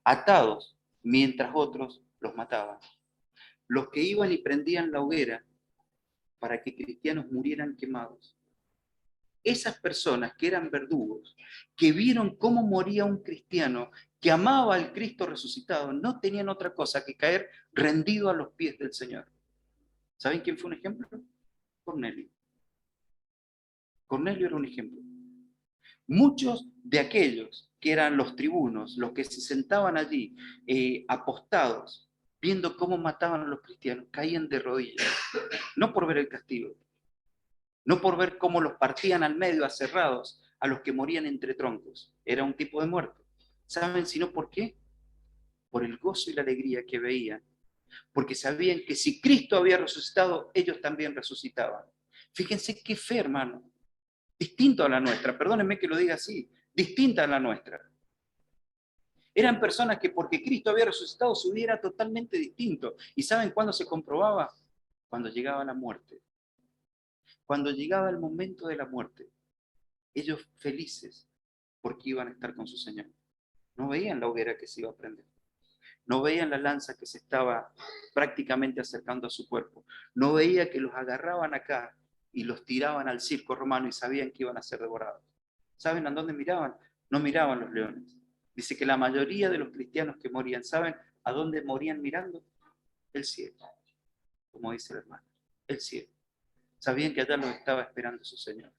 atados, mientras otros los mataban. Los que iban y prendían la hoguera para que cristianos murieran quemados. Esas personas que eran verdugos, que vieron cómo moría un cristiano, que amaba al Cristo resucitado, no tenían otra cosa que caer rendido a los pies del Señor. ¿Saben quién fue un ejemplo? Cornelio. Cornelio era un ejemplo. Muchos de aquellos que eran los tribunos, los que se sentaban allí apostados, viendo cómo mataban a los cristianos, caían de rodillas, no por ver el castigo, no por ver cómo los partían al medio aserrados a los que morían entre troncos. Era un tipo de muerte. ¿Saben sino por qué? Por el gozo y la alegría que veían, porque sabían que si Cristo había resucitado, ellos también resucitaban. Fíjense qué fe, hermano, distinto a la nuestra, perdónenme que lo diga así, distinta a la nuestra. Eran personas que porque Cristo había resucitado su vida era totalmente distinto. ¿Y saben cuándo se comprobaba? Cuando llegaba la muerte. Cuando llegaba el momento de la muerte, ellos felices porque iban a estar con su Señor. No veían la hoguera que se iba a prender. No veían la lanza que se estaba prácticamente acercando a su cuerpo. No veía que los agarraban acá y los tiraban al circo romano y sabían que iban a ser devorados. ¿Saben a dónde miraban? No miraban los leones. Dice que la mayoría de los cristianos que morían, ¿saben a dónde morían mirando? El cielo, como dice el hermano, el cielo. Sabían que allá los estaba esperando su Señor.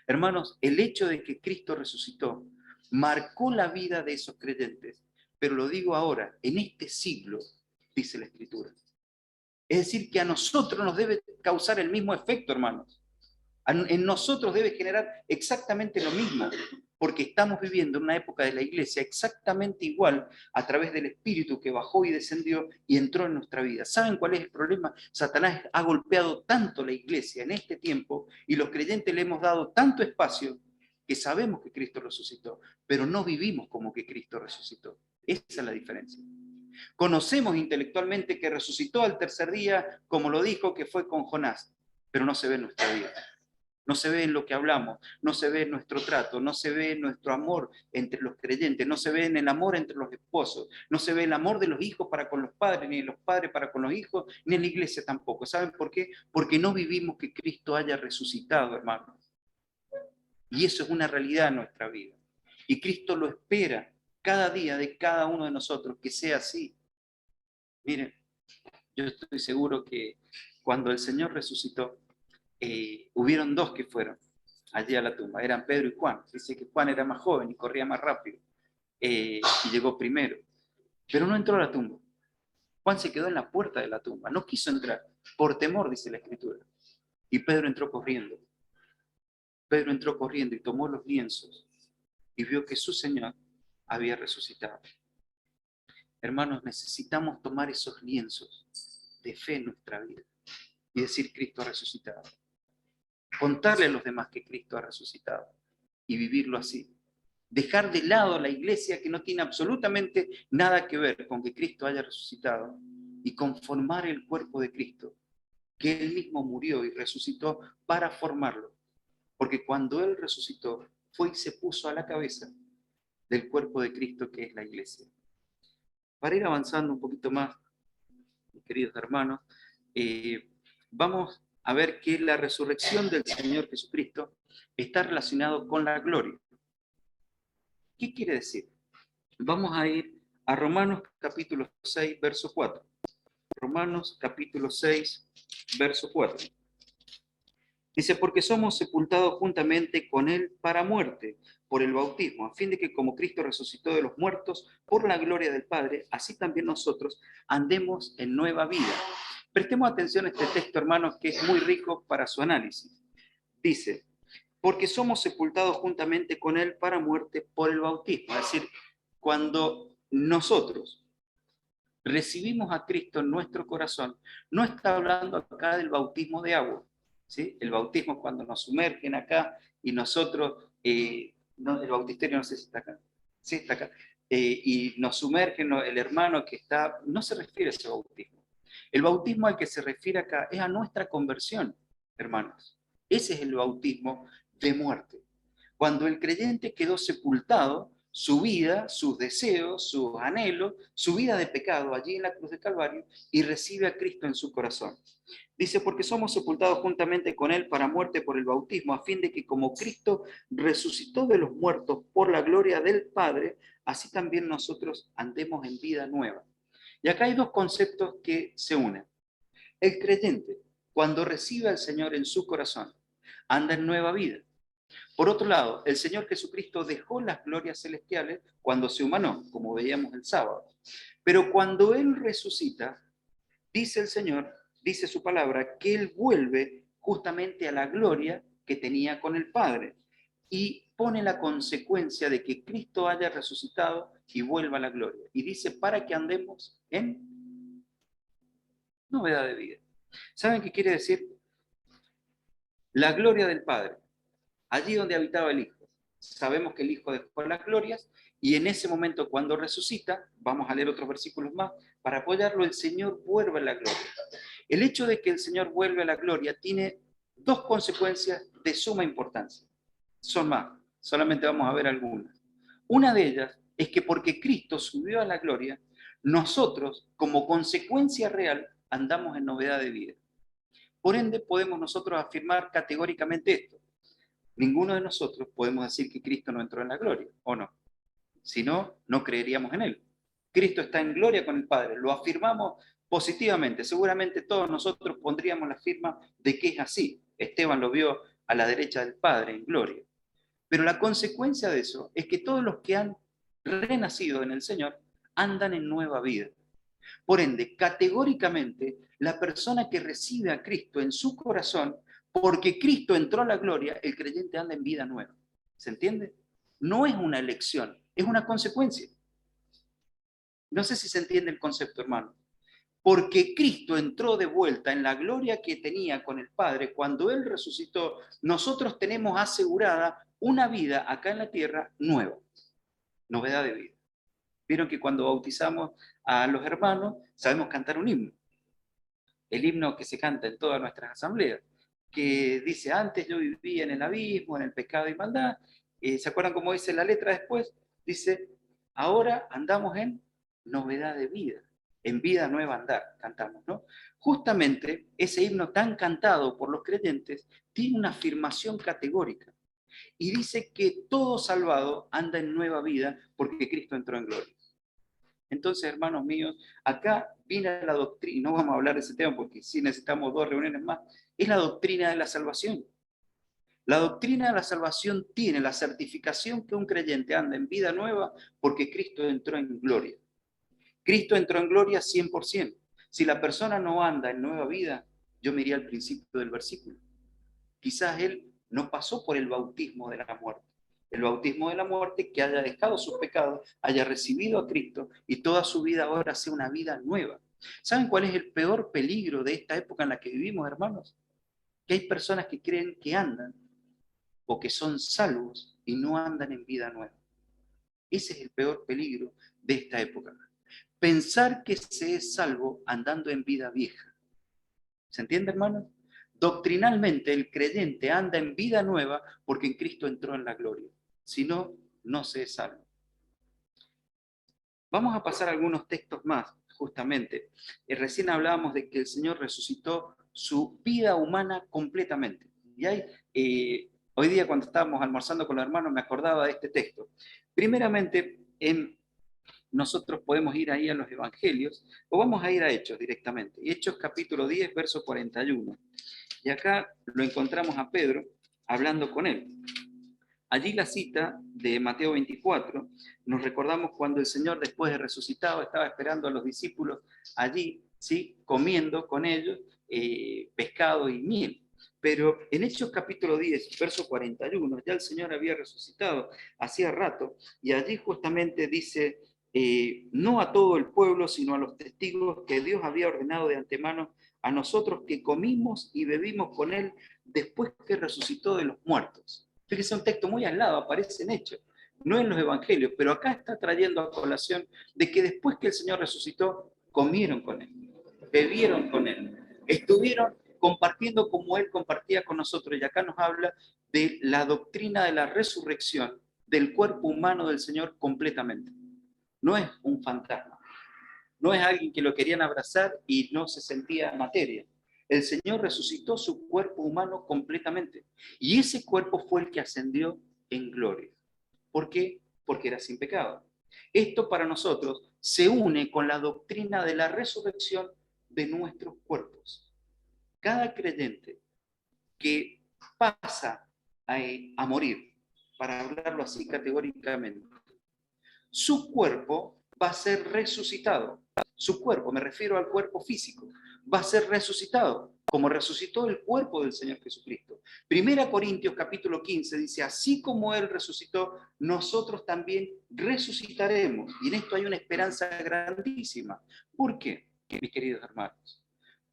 Hermanos, el hecho de que Cristo resucitó marcó la vida de esos creyentes, pero lo digo ahora, en este siglo, dice la Escritura. Es decir, que a nosotros nos debe causar el mismo efecto, hermanos. En nosotros debe generar exactamente lo mismo, porque estamos viviendo en una época de la iglesia exactamente igual a través del Espíritu que bajó y descendió y entró en nuestra vida. ¿Saben cuál es el problema? Satanás ha golpeado tanto la iglesia en este tiempo y los creyentes le hemos dado tanto espacio que sabemos que Cristo resucitó, pero no vivimos como que Cristo resucitó. Esa es la diferencia. Conocemos intelectualmente que resucitó al tercer día, como lo dijo que fue con Jonás, pero no se ve en nuestra vida. No se ve en lo que hablamos, no se ve en nuestro trato, no se ve en nuestro amor entre los creyentes, no se ve en el amor entre los esposos, no se ve el amor de los hijos para con los padres, ni de los padres para con los hijos, ni en la iglesia tampoco. ¿Saben por qué? Porque no vivimos que Cristo haya resucitado, hermanos. Y eso es una realidad en nuestra vida. Y Cristo lo espera cada día de cada uno de nosotros, que sea así. Miren, yo estoy seguro que cuando el Señor resucitó, hubieron dos que fueron allí a la tumba, eran Pedro y Juan. Dice que Juan era más joven y corría más rápido, y llegó primero, pero no entró a la tumba. Juan se quedó en la puerta de la tumba, no quiso entrar, por temor, dice la Escritura. Y Pedro entró corriendo. Pedro entró corriendo y tomó los lienzos y vio que su Señor había resucitado. Hermanos, necesitamos tomar esos lienzos de fe en nuestra vida y decir: Cristo ha resucitado. Contarle a los demás que Cristo ha resucitado y vivirlo así. Dejar de lado la iglesia, que no tiene absolutamente nada que ver con que Cristo haya resucitado, y conformar el cuerpo de Cristo, que Él mismo murió y resucitó para formarlo. Porque cuando Él resucitó, fue y se puso a la cabeza del cuerpo de Cristo, que es la iglesia. Para ir avanzando un poquito más, queridos hermanos, vamos a ver que la resurrección del Señor Jesucristo está relacionado con la gloria. ¿Qué quiere decir? Vamos a ir a Romanos capítulo 6, verso 4. Romanos capítulo 6, verso 4. Dice: porque somos sepultados juntamente con Él para muerte, por el bautismo, a fin de que como Cristo resucitó de los muertos por la gloria del Padre, así también nosotros andemos en nueva vida. Prestemos atención a este texto, hermanos, que es muy rico para su análisis. Dice: porque somos sepultados juntamente con Él para muerte por el bautismo. Es decir, cuando nosotros recibimos a Cristo en nuestro corazón, no está hablando acá del bautismo de agua, ¿sí? El bautismo es cuando nos sumergen acá y nosotros, no, el bautisterio no sé si está acá, sí está acá, y nos sumergen, el hermano que está, no se refiere a ese bautismo. El bautismo al que se refiere acá es a nuestra conversión, hermanos. Ese es el bautismo de muerte. Cuando el creyente quedó sepultado, su vida, sus deseos, sus anhelos, su vida de pecado allí en la cruz del Calvario, y recibe a Cristo en su corazón. Dice: porque somos sepultados juntamente con Él para muerte por el bautismo, a fin de que como Cristo resucitó de los muertos por la gloria del Padre, así también nosotros andemos en vida nueva. Y acá hay dos conceptos que se unen. El creyente, cuando recibe al Señor en su corazón, anda en nueva vida. Por otro lado, el Señor Jesucristo dejó las glorias celestiales cuando se humanó, como veíamos el sábado. Pero cuando Él resucita, dice el Señor, dice su palabra, que Él vuelve justamente a la gloria que tenía con el Padre. Y pone la consecuencia de que Cristo haya resucitado y vuelva a la gloria. Y dice: para que andemos en novedad de vida. ¿Saben qué quiere decir? La gloria del Padre, allí donde habitaba el Hijo. Sabemos que el Hijo dejó las glorias, y en ese momento, cuando resucita, vamos a leer otros versículos más, para apoyarlo, el Señor vuelve a la gloria. El hecho de que el Señor vuelve a la gloria tiene dos consecuencias de suma importancia. Son más, solamente vamos a ver algunas. Una de ellas es que porque Cristo subió a la gloria, nosotros, como consecuencia real, andamos en novedad de vida. Por ende, podemos nosotros afirmar categóricamente esto: ninguno de nosotros podemos decir que Cristo no entró en la gloria, ¿o no? Si no, no creeríamos en Él. Cristo está en gloria con el Padre, lo afirmamos positivamente. Seguramente todos nosotros pondríamos la firma de que es así. Esteban lo vio a la derecha del Padre en gloria. Pero la consecuencia de eso es que todos los que han renacido en el Señor andan en nueva vida. Por ende, categóricamente, la persona que recibe a Cristo en su corazón, porque Cristo entró a la gloria, el creyente anda en vida nueva. ¿Se entiende? No es una elección, es una consecuencia. No sé si se entiende el concepto, hermano. porque Cristo entró de vuelta en la gloria que tenía con el Padre cuando Él resucitó, nosotros tenemos asegurada una vida acá en la tierra nueva, novedad de vida. Vieron que cuando bautizamos a los hermanos sabemos cantar un himno, el himno que se canta en todas nuestras asambleas, que dice: antes yo vivía en el abismo, en el pecado y maldad. ¿Se acuerdan cómo dice la letra después? Dice: ahora andamos en novedad de vida, en vida nueva andar, cantamos, ¿no? Justamente ese himno tan cantado por los creyentes tiene una afirmación categórica y dice que todo salvado anda en nueva vida porque Cristo entró en gloria. Entonces, hermanos míos, acá viene la doctrina, no vamos a hablar de ese tema porque sí necesitamos 2 reuniones más, es la doctrina de la salvación. La doctrina de la salvación tiene la certificación que un creyente anda en vida nueva porque Cristo entró en gloria. Cristo entró en gloria 100%. Si la persona no anda en nueva vida, yo me iría al principio del versículo. Quizás él no pasó por el bautismo de la muerte. El bautismo de la muerte, que haya dejado sus pecados, haya recibido a Cristo y toda su vida ahora sea una vida nueva. ¿Saben cuál es el peor peligro de esta época en la que vivimos, hermanos? Que hay personas que creen que andan o que son salvos y no andan en vida nueva. Ese es el peor peligro de esta época. Pensar que se es salvo andando en vida vieja. ¿Se entiende, hermanos? Doctrinalmente el creyente anda en vida nueva porque en Cristo entró en la gloria. Si no, no se es salvo. Vamos a pasar algunos textos más, justamente. Recién hablábamos de que el Señor resucitó su vida humana completamente. Y hay, hoy día cuando estábamos almorzando con los hermanos me acordaba de este texto. Primeramente, nosotros podemos ir ahí a los evangelios o vamos a ir a Hechos directamente. Hechos capítulo 10, verso 41. Y acá lo encontramos a Pedro hablando con él. Allí la cita de Mateo 24, nos recordamos cuando el Señor después de resucitado estaba esperando a los discípulos allí, ¿sí? Comiendo con ellos pescado y miel. Pero en Hechos capítulo 10, verso 41, ya el Señor había resucitado hacía rato, y allí justamente dice, no a todo el pueblo, sino a los testigos que Dios había ordenado de antemano a nosotros que comimos y bebimos con Él después que resucitó de los muertos. Fíjese, un texto muy aislado, aparece en Hechos, no en los evangelios, pero acá está trayendo a colación de que después que el Señor resucitó, comieron con Él, bebieron con Él, estuvieron compartiendo como Él compartía con nosotros. Y acá nos habla de la doctrina de la resurrección del cuerpo humano del Señor completamente. No es un fantasma, no es alguien que lo querían abrazar y no se sentía materia. El Señor resucitó su cuerpo humano completamente. Y ese cuerpo fue el que ascendió en gloria. ¿Por qué? Porque era sin pecado. Esto para nosotros se une con la doctrina de la resurrección de nuestros cuerpos. Cada creyente que pasa a morir, para hablarlo así categóricamente, su cuerpo va a ser resucitado. Su cuerpo, me refiero al cuerpo físico, va a ser resucitado, como resucitó el cuerpo del Señor Jesucristo. Primera Corintios capítulo 15 dice, así como Él resucitó, nosotros también resucitaremos. Y en esto hay una esperanza grandísima. ¿Por qué, mis queridos hermanos?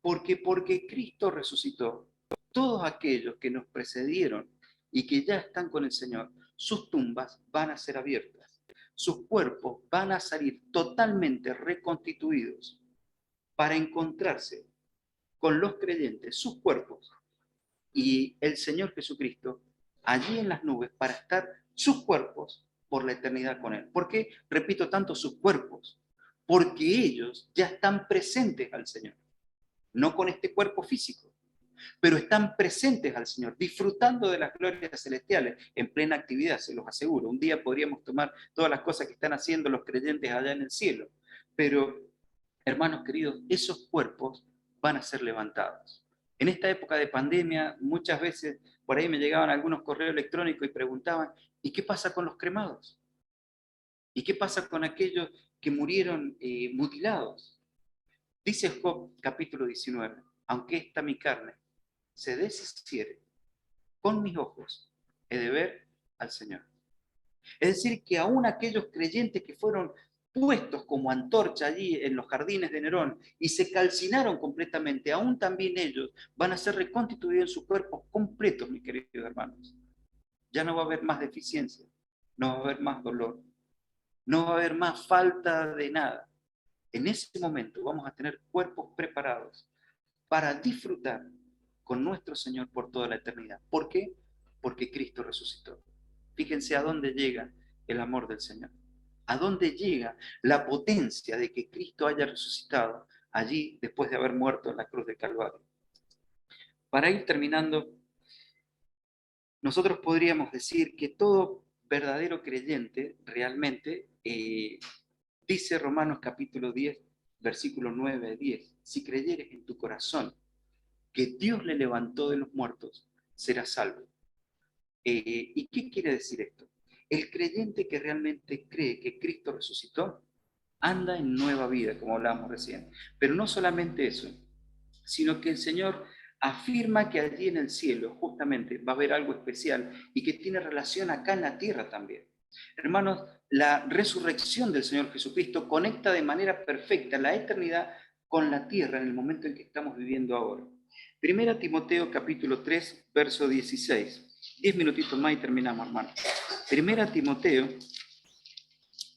Porque Cristo resucitó, todos aquellos que nos precedieron y que ya están con el Señor, sus tumbas van a ser abiertas. Sus cuerpos van a salir totalmente reconstituidos para encontrarse con los creyentes, sus cuerpos, y el Señor Jesucristo allí en las nubes para estar sus cuerpos por la eternidad con Él. ¿Por qué repito tanto sus cuerpos? Porque ellos ya están presentes al Señor, no con este cuerpo físico, pero están presentes al Señor, disfrutando de las glorias celestiales, en plena actividad, se los aseguro. Un día podríamos tomar todas las cosas que están haciendo los creyentes allá en el cielo, pero, hermanos queridos, esos cuerpos van a ser levantados. En esta época de pandemia, muchas veces por ahí me llegaban algunos correos electrónicos y preguntaban, ¿y qué pasa con los cremados? ¿Y qué pasa con aquellos que murieron mutilados? Dice Job capítulo 19, aunque esta mi carne se deshiciere, con mis ojos he de ver al Señor. Es decir, que aún aquellos creyentes que fueron puestos como antorcha allí en los jardines de Nerón y se calcinaron completamente, aún también ellos van a ser reconstituidos en sus cuerpos completos, mis queridos hermanos. Ya no va a haber más deficiencia, no va a haber más dolor, no va a haber más falta de nada. En ese momento vamos a tener cuerpos preparados para disfrutar con nuestro Señor por toda la eternidad. ¿Por qué? Porque Cristo resucitó. Fíjense a dónde llega el amor del Señor. A dónde llega la potencia de que Cristo haya resucitado allí después de haber muerto en la cruz de Calvario. Para ir terminando, nosotros podríamos decir que todo verdadero creyente realmente, dice Romanos capítulo 10, versículo 9 a 10, si creyeres en tu corazón que Dios le levantó de los muertos, será salvo. ¿Y qué quiere decir esto? El creyente que realmente cree que Cristo resucitó, anda en nueva vida, como hablábamos recién. Pero no solamente eso, sino que el Señor afirma que allí en el cielo justamente va a haber algo especial y que tiene relación acá en la tierra también. Hermanos, la resurrección del Señor Jesucristo conecta de manera perfecta la eternidad con la tierra en el momento en que estamos viviendo ahora. Primera Timoteo capítulo 3, verso 16. 10 minutitos más y terminamos, hermano. Primera Timoteo,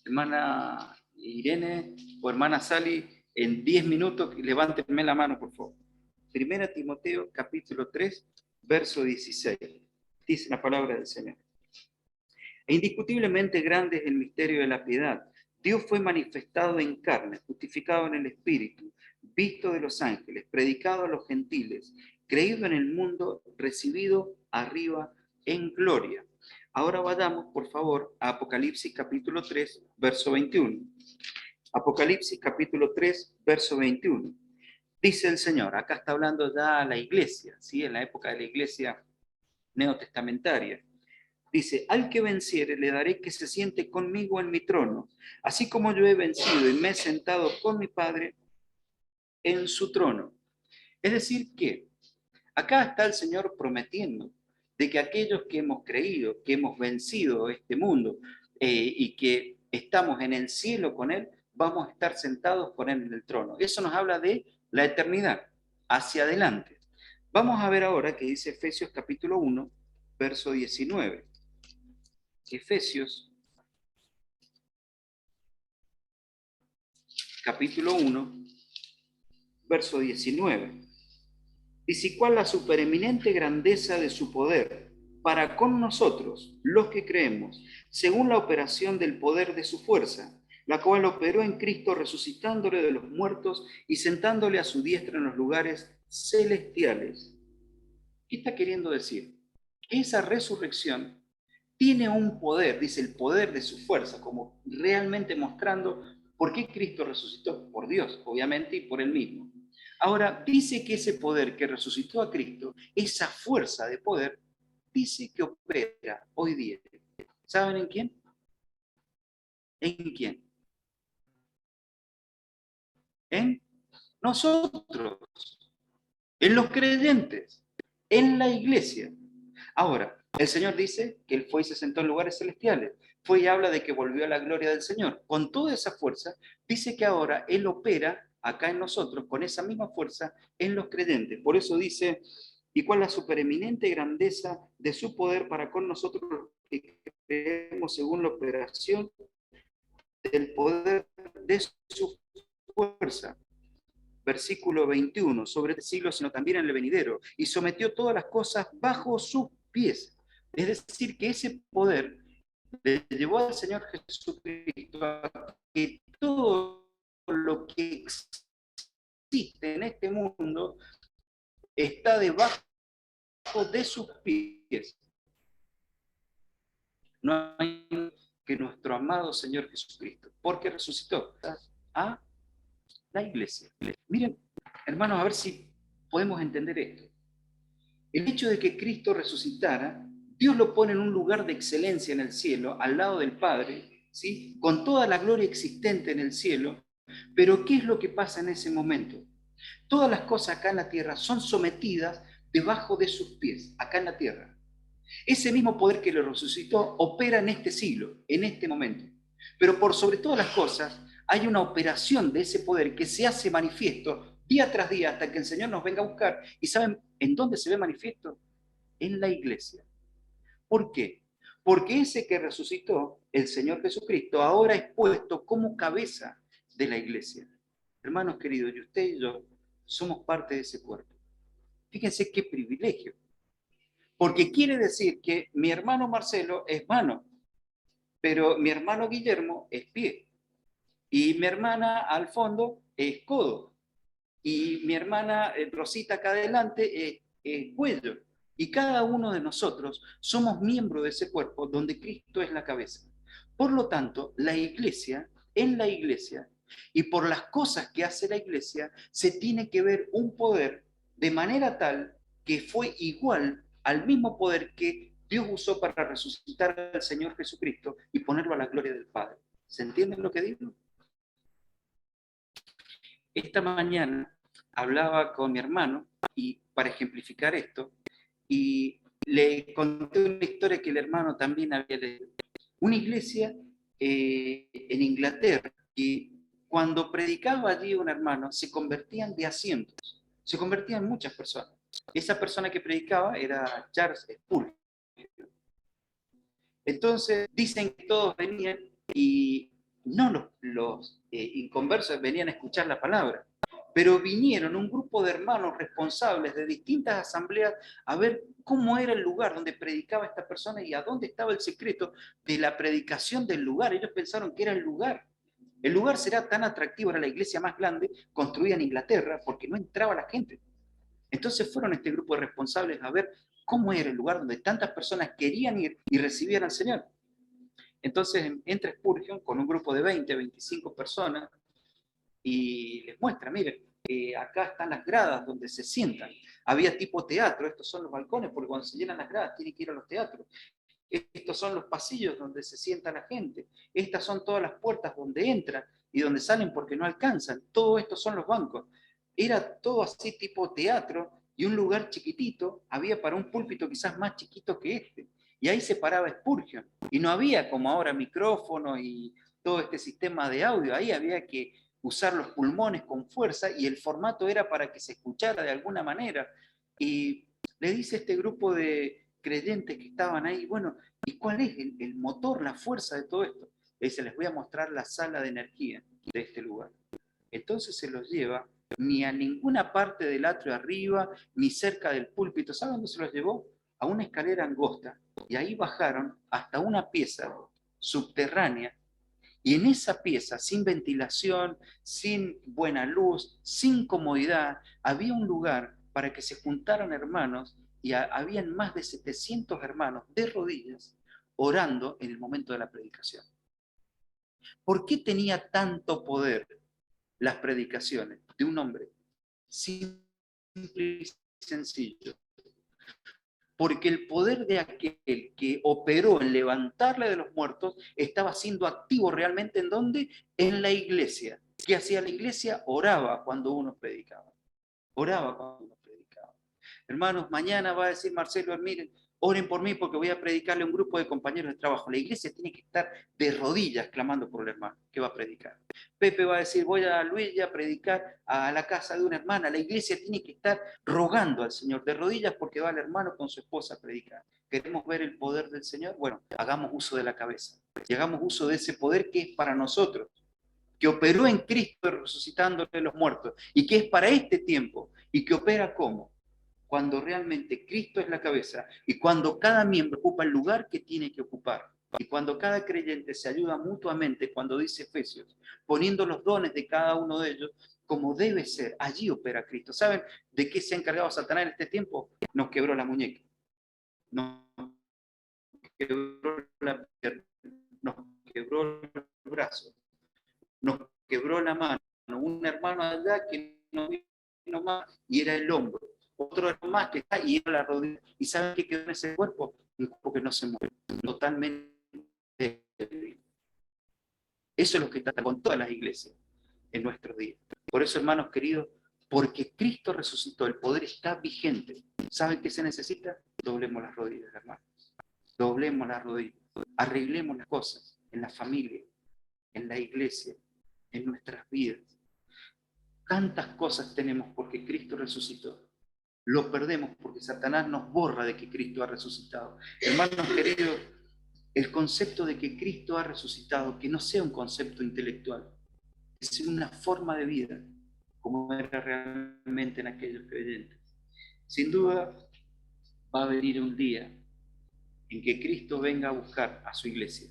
hermana Irene o hermana Sally, en 10 minutos, levántenme la mano, por favor. Primera Timoteo, capítulo 3, verso 16. Dice la palabra del Señor. E indiscutiblemente grande es el misterio de la piedad. Dios fue manifestado en carne, justificado en el Espíritu, visto de los ángeles, predicado a los gentiles, creído en el mundo, recibido arriba en gloria. Ahora vayamos, por favor, a Apocalipsis capítulo 3, verso 21. Apocalipsis capítulo 3, verso 21. Dice el Señor, acá está hablando ya a la iglesia, ¿sí? En la época de la iglesia neotestamentaria. Dice, al que venciere le daré que se siente conmigo en mi trono, así como yo he vencido y me he sentado con mi Padre en su trono. Es decir, que acá está el Señor prometiendo de que aquellos que hemos creído, que hemos vencido este mundo y que estamos en el cielo con Él, vamos a estar sentados con Él en el trono. Eso nos habla de la eternidad, hacia adelante. Vamos a ver ahora que dice Efesios capítulo 1, verso 19. Efesios capítulo 1, verso 19. Dice, ¿cuál la supereminente grandeza de su poder para con nosotros, los que creemos, según la operación del poder de su fuerza, la cual operó en Cristo resucitándole de los muertos y sentándole a su diestra en los lugares celestiales? ¿Qué está queriendo decir? Que esa resurrección tiene un poder, dice el poder de su fuerza, como realmente mostrando por qué Cristo resucitó, por Dios, obviamente, y por Él mismo. Ahora, dice que ese poder que resucitó a Cristo, esa fuerza de poder, dice que opera hoy día. ¿Saben en quién? ¿En quién? En nosotros, en los creyentes, en la iglesia. Ahora, el Señor dice que Él fue y se sentó en lugares celestiales. Fue y habla de que volvió a la gloria del Señor. Con toda esa fuerza, dice que ahora Él opera acá en nosotros, con esa misma fuerza en los creyentes. Por eso dice, ¿y cuál la supereminente grandeza de su poder para con nosotros que creemos según la operación del poder de su fuerza? Versículo 21, sobre este siglo, sino también en el venidero, y sometió todas las cosas bajo sus pies. Es decir, que ese poder le llevó al Señor Jesucristo a que todo lo que existe en este mundo está debajo de sus pies. No hay que nuestro amado Señor Jesucristo, porque resucitó a la iglesia. Miren, hermanos, a ver si podemos entender esto. El hecho de que Cristo resucitara, Dios lo pone en un lugar de excelencia en el cielo, al lado del Padre, ¿sí? Con toda la gloria existente en el cielo. Pero ¿qué es lo que pasa en ese momento? Todas las cosas acá en la tierra son sometidas debajo de sus pies, acá en la tierra. Ese mismo poder que lo resucitó opera en este siglo, en este momento. Pero por sobre todas las cosas, hay una operación de ese poder que se hace manifiesto día tras día hasta que el Señor nos venga a buscar. ¿Y saben en dónde se ve manifiesto? En la iglesia. ¿Por qué? Porque ese que resucitó, el Señor Jesucristo, ahora es puesto como cabeza de la iglesia. Hermanos queridos, y usted y yo somos parte de ese cuerpo. Fíjense qué privilegio. Porque quiere decir que mi hermano Marcelo es mano, pero mi hermano Guillermo es pie. Y mi hermana al fondo es codo. Y mi hermana Rosita acá adelante es cuello. Y cada uno de nosotros somos miembros de ese cuerpo donde Cristo es la cabeza. Por lo tanto, la iglesia, en la iglesia, y por las cosas que hace la iglesia, se tiene que ver un poder de manera tal que fue igual al mismo poder que Dios usó para resucitar al Señor Jesucristo y ponerlo a la gloria del Padre. ¿Se entiende lo que digo? Esta mañana hablaba con mi hermano y para ejemplificar esto, y le conté una historia que el hermano también había leído. Una iglesia en Inglaterra, que cuando predicaba allí un hermano, se convertían de asientos, se convertían muchas personas. Esa persona que predicaba era Charles Spurgeon. Entonces dicen que todos venían y no los inconversos venían a escuchar la palabra, pero vinieron un grupo de hermanos responsables de distintas asambleas a ver cómo era el lugar donde predicaba esta persona y a dónde estaba el secreto de la predicación del lugar. Ellos pensaron que era el lugar. El lugar será tan atractivo, era la iglesia más grande construida en Inglaterra, porque no entraba la gente. Entonces fueron este grupo de responsables a ver cómo era el lugar donde tantas personas querían ir y recibir al Señor. Entonces entra Spurgeon con un grupo de 20, 25 personas y les muestra, miren, acá están las gradas donde se sientan. Había tipo teatro, estos son los balcones, porque cuando se llenan las gradas tienen que ir a los teatros. Estos son los pasillos donde se sienta la gente. Estas son todas las puertas donde entran y donde salen porque no alcanzan. Todo esto son los bancos. Era todo así tipo teatro y un lugar chiquitito. Había para un púlpito quizás más chiquito que este. Y ahí se paraba Spurgeon. Y no había como ahora micrófono y todo este sistema de audio. Ahí había que usar los pulmones con fuerza y el formato era para que se escuchara de alguna manera. Y le dice este grupo de creyentes que estaban ahí, bueno, ¿y cuál es el motor, la fuerza de todo esto? Le dice, les voy a mostrar la sala de energía de este lugar. Entonces se los lleva ni a ninguna parte del atrio arriba, ni cerca del púlpito. ¿Saben dónde se los llevó? A una escalera angosta. Y ahí bajaron hasta una pieza subterránea. Y en esa pieza, sin ventilación, sin buena luz, sin comodidad, había un lugar para que se juntaran hermanos y habían más de 700 hermanos de rodillas orando en el momento de la predicación. ¿Por qué tenía tanto poder las predicaciones de un hombre simple y sencillo? Porque el poder de aquel que operó en levantarle de los muertos estaba siendo activo realmente ¿en dónde? En la iglesia. ¿Qué hacía la iglesia? Oraba cuando uno predicaba. Oraba cuando uno predicaba. Hermanos, mañana va a decir Marcelo, miren, oren por mí porque voy a predicarle a un grupo de compañeros de trabajo. La iglesia tiene que estar de rodillas clamando por el hermano que va a predicar. Pepe va a decir, voy a Luis a predicar a la casa de una hermana. La iglesia tiene que estar rogando al Señor de rodillas porque va el hermano con su esposa a predicar. ¿Queremos ver el poder del Señor? Bueno, hagamos uso de la cabeza y hagamos uso de ese poder que es para nosotros, que operó en Cristo resucitándole de los muertos y que es para este tiempo y que opera como cuando realmente Cristo es la cabeza y cuando cada miembro ocupa el lugar que tiene que ocupar. Y cuando cada creyente se ayuda mutuamente, cuando dice Efesios, poniendo los dones de cada uno de ellos como debe ser, allí opera Cristo. ¿Saben de qué se ha encargado Satanás en este tiempo? Nos quebró la muñeca, nos quebró la pierna, nos quebró el brazo, nos quebró la mano. Un hermano allá que no vino más y era el hombro. Otro más que está y era la rodilla. ¿Y saben qué quedó en ese cuerpo? Un cuerpo que no se mueve, totalmente débil. Eso es lo que está con todas las iglesias en nuestros días. Por eso, hermanos queridos, porque Cristo resucitó, el poder está vigente. ¿Saben qué se necesita? Doblemos las rodillas, hermanos. Doblemos las rodillas. Arreglemos las cosas en la familia, en la iglesia, en nuestras vidas. Tantas cosas tenemos porque Cristo resucitó. Lo perdemos porque Satanás nos borra de que Cristo ha resucitado. Hermanos queridos, el concepto de que Cristo ha resucitado, que no sea un concepto intelectual, que sea una forma de vida, como era realmente en aquellos creyentes. Sin duda, va a venir un día en que Cristo venga a buscar a su iglesia.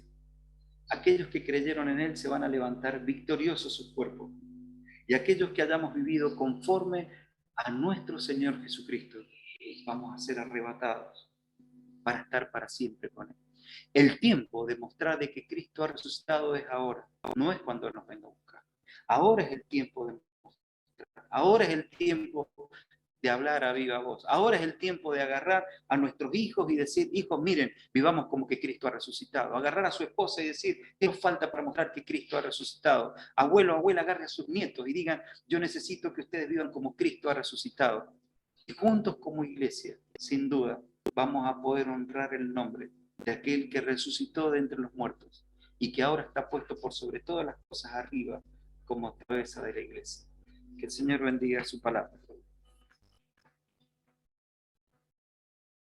Aquellos que creyeron en Él se van a levantar victoriosos sus cuerpos. Y aquellos que hayamos vivido conforme a nuestro Señor Jesucristo, vamos a ser arrebatados para estar para siempre con Él. El tiempo de mostrar de que Cristo ha resucitado es ahora, no es cuando Él nos venga a buscar. Ahora es el tiempo de mostrar, ahora es el tiempo de hablar a viva voz. Ahora es el tiempo de agarrar a nuestros hijos y decir, hijos, miren, vivamos como que Cristo ha resucitado. Agarrar a su esposa y decir, ¿qué nos falta para mostrar que Cristo ha resucitado? Abuelo, abuela, agarre a sus nietos y digan, yo necesito que ustedes vivan como Cristo ha resucitado. Y juntos como iglesia, sin duda, vamos a poder honrar el nombre de aquel que resucitó de entre los muertos y que ahora está puesto por sobre todas las cosas arriba como cabeza de la iglesia. Que el Señor bendiga su palabra.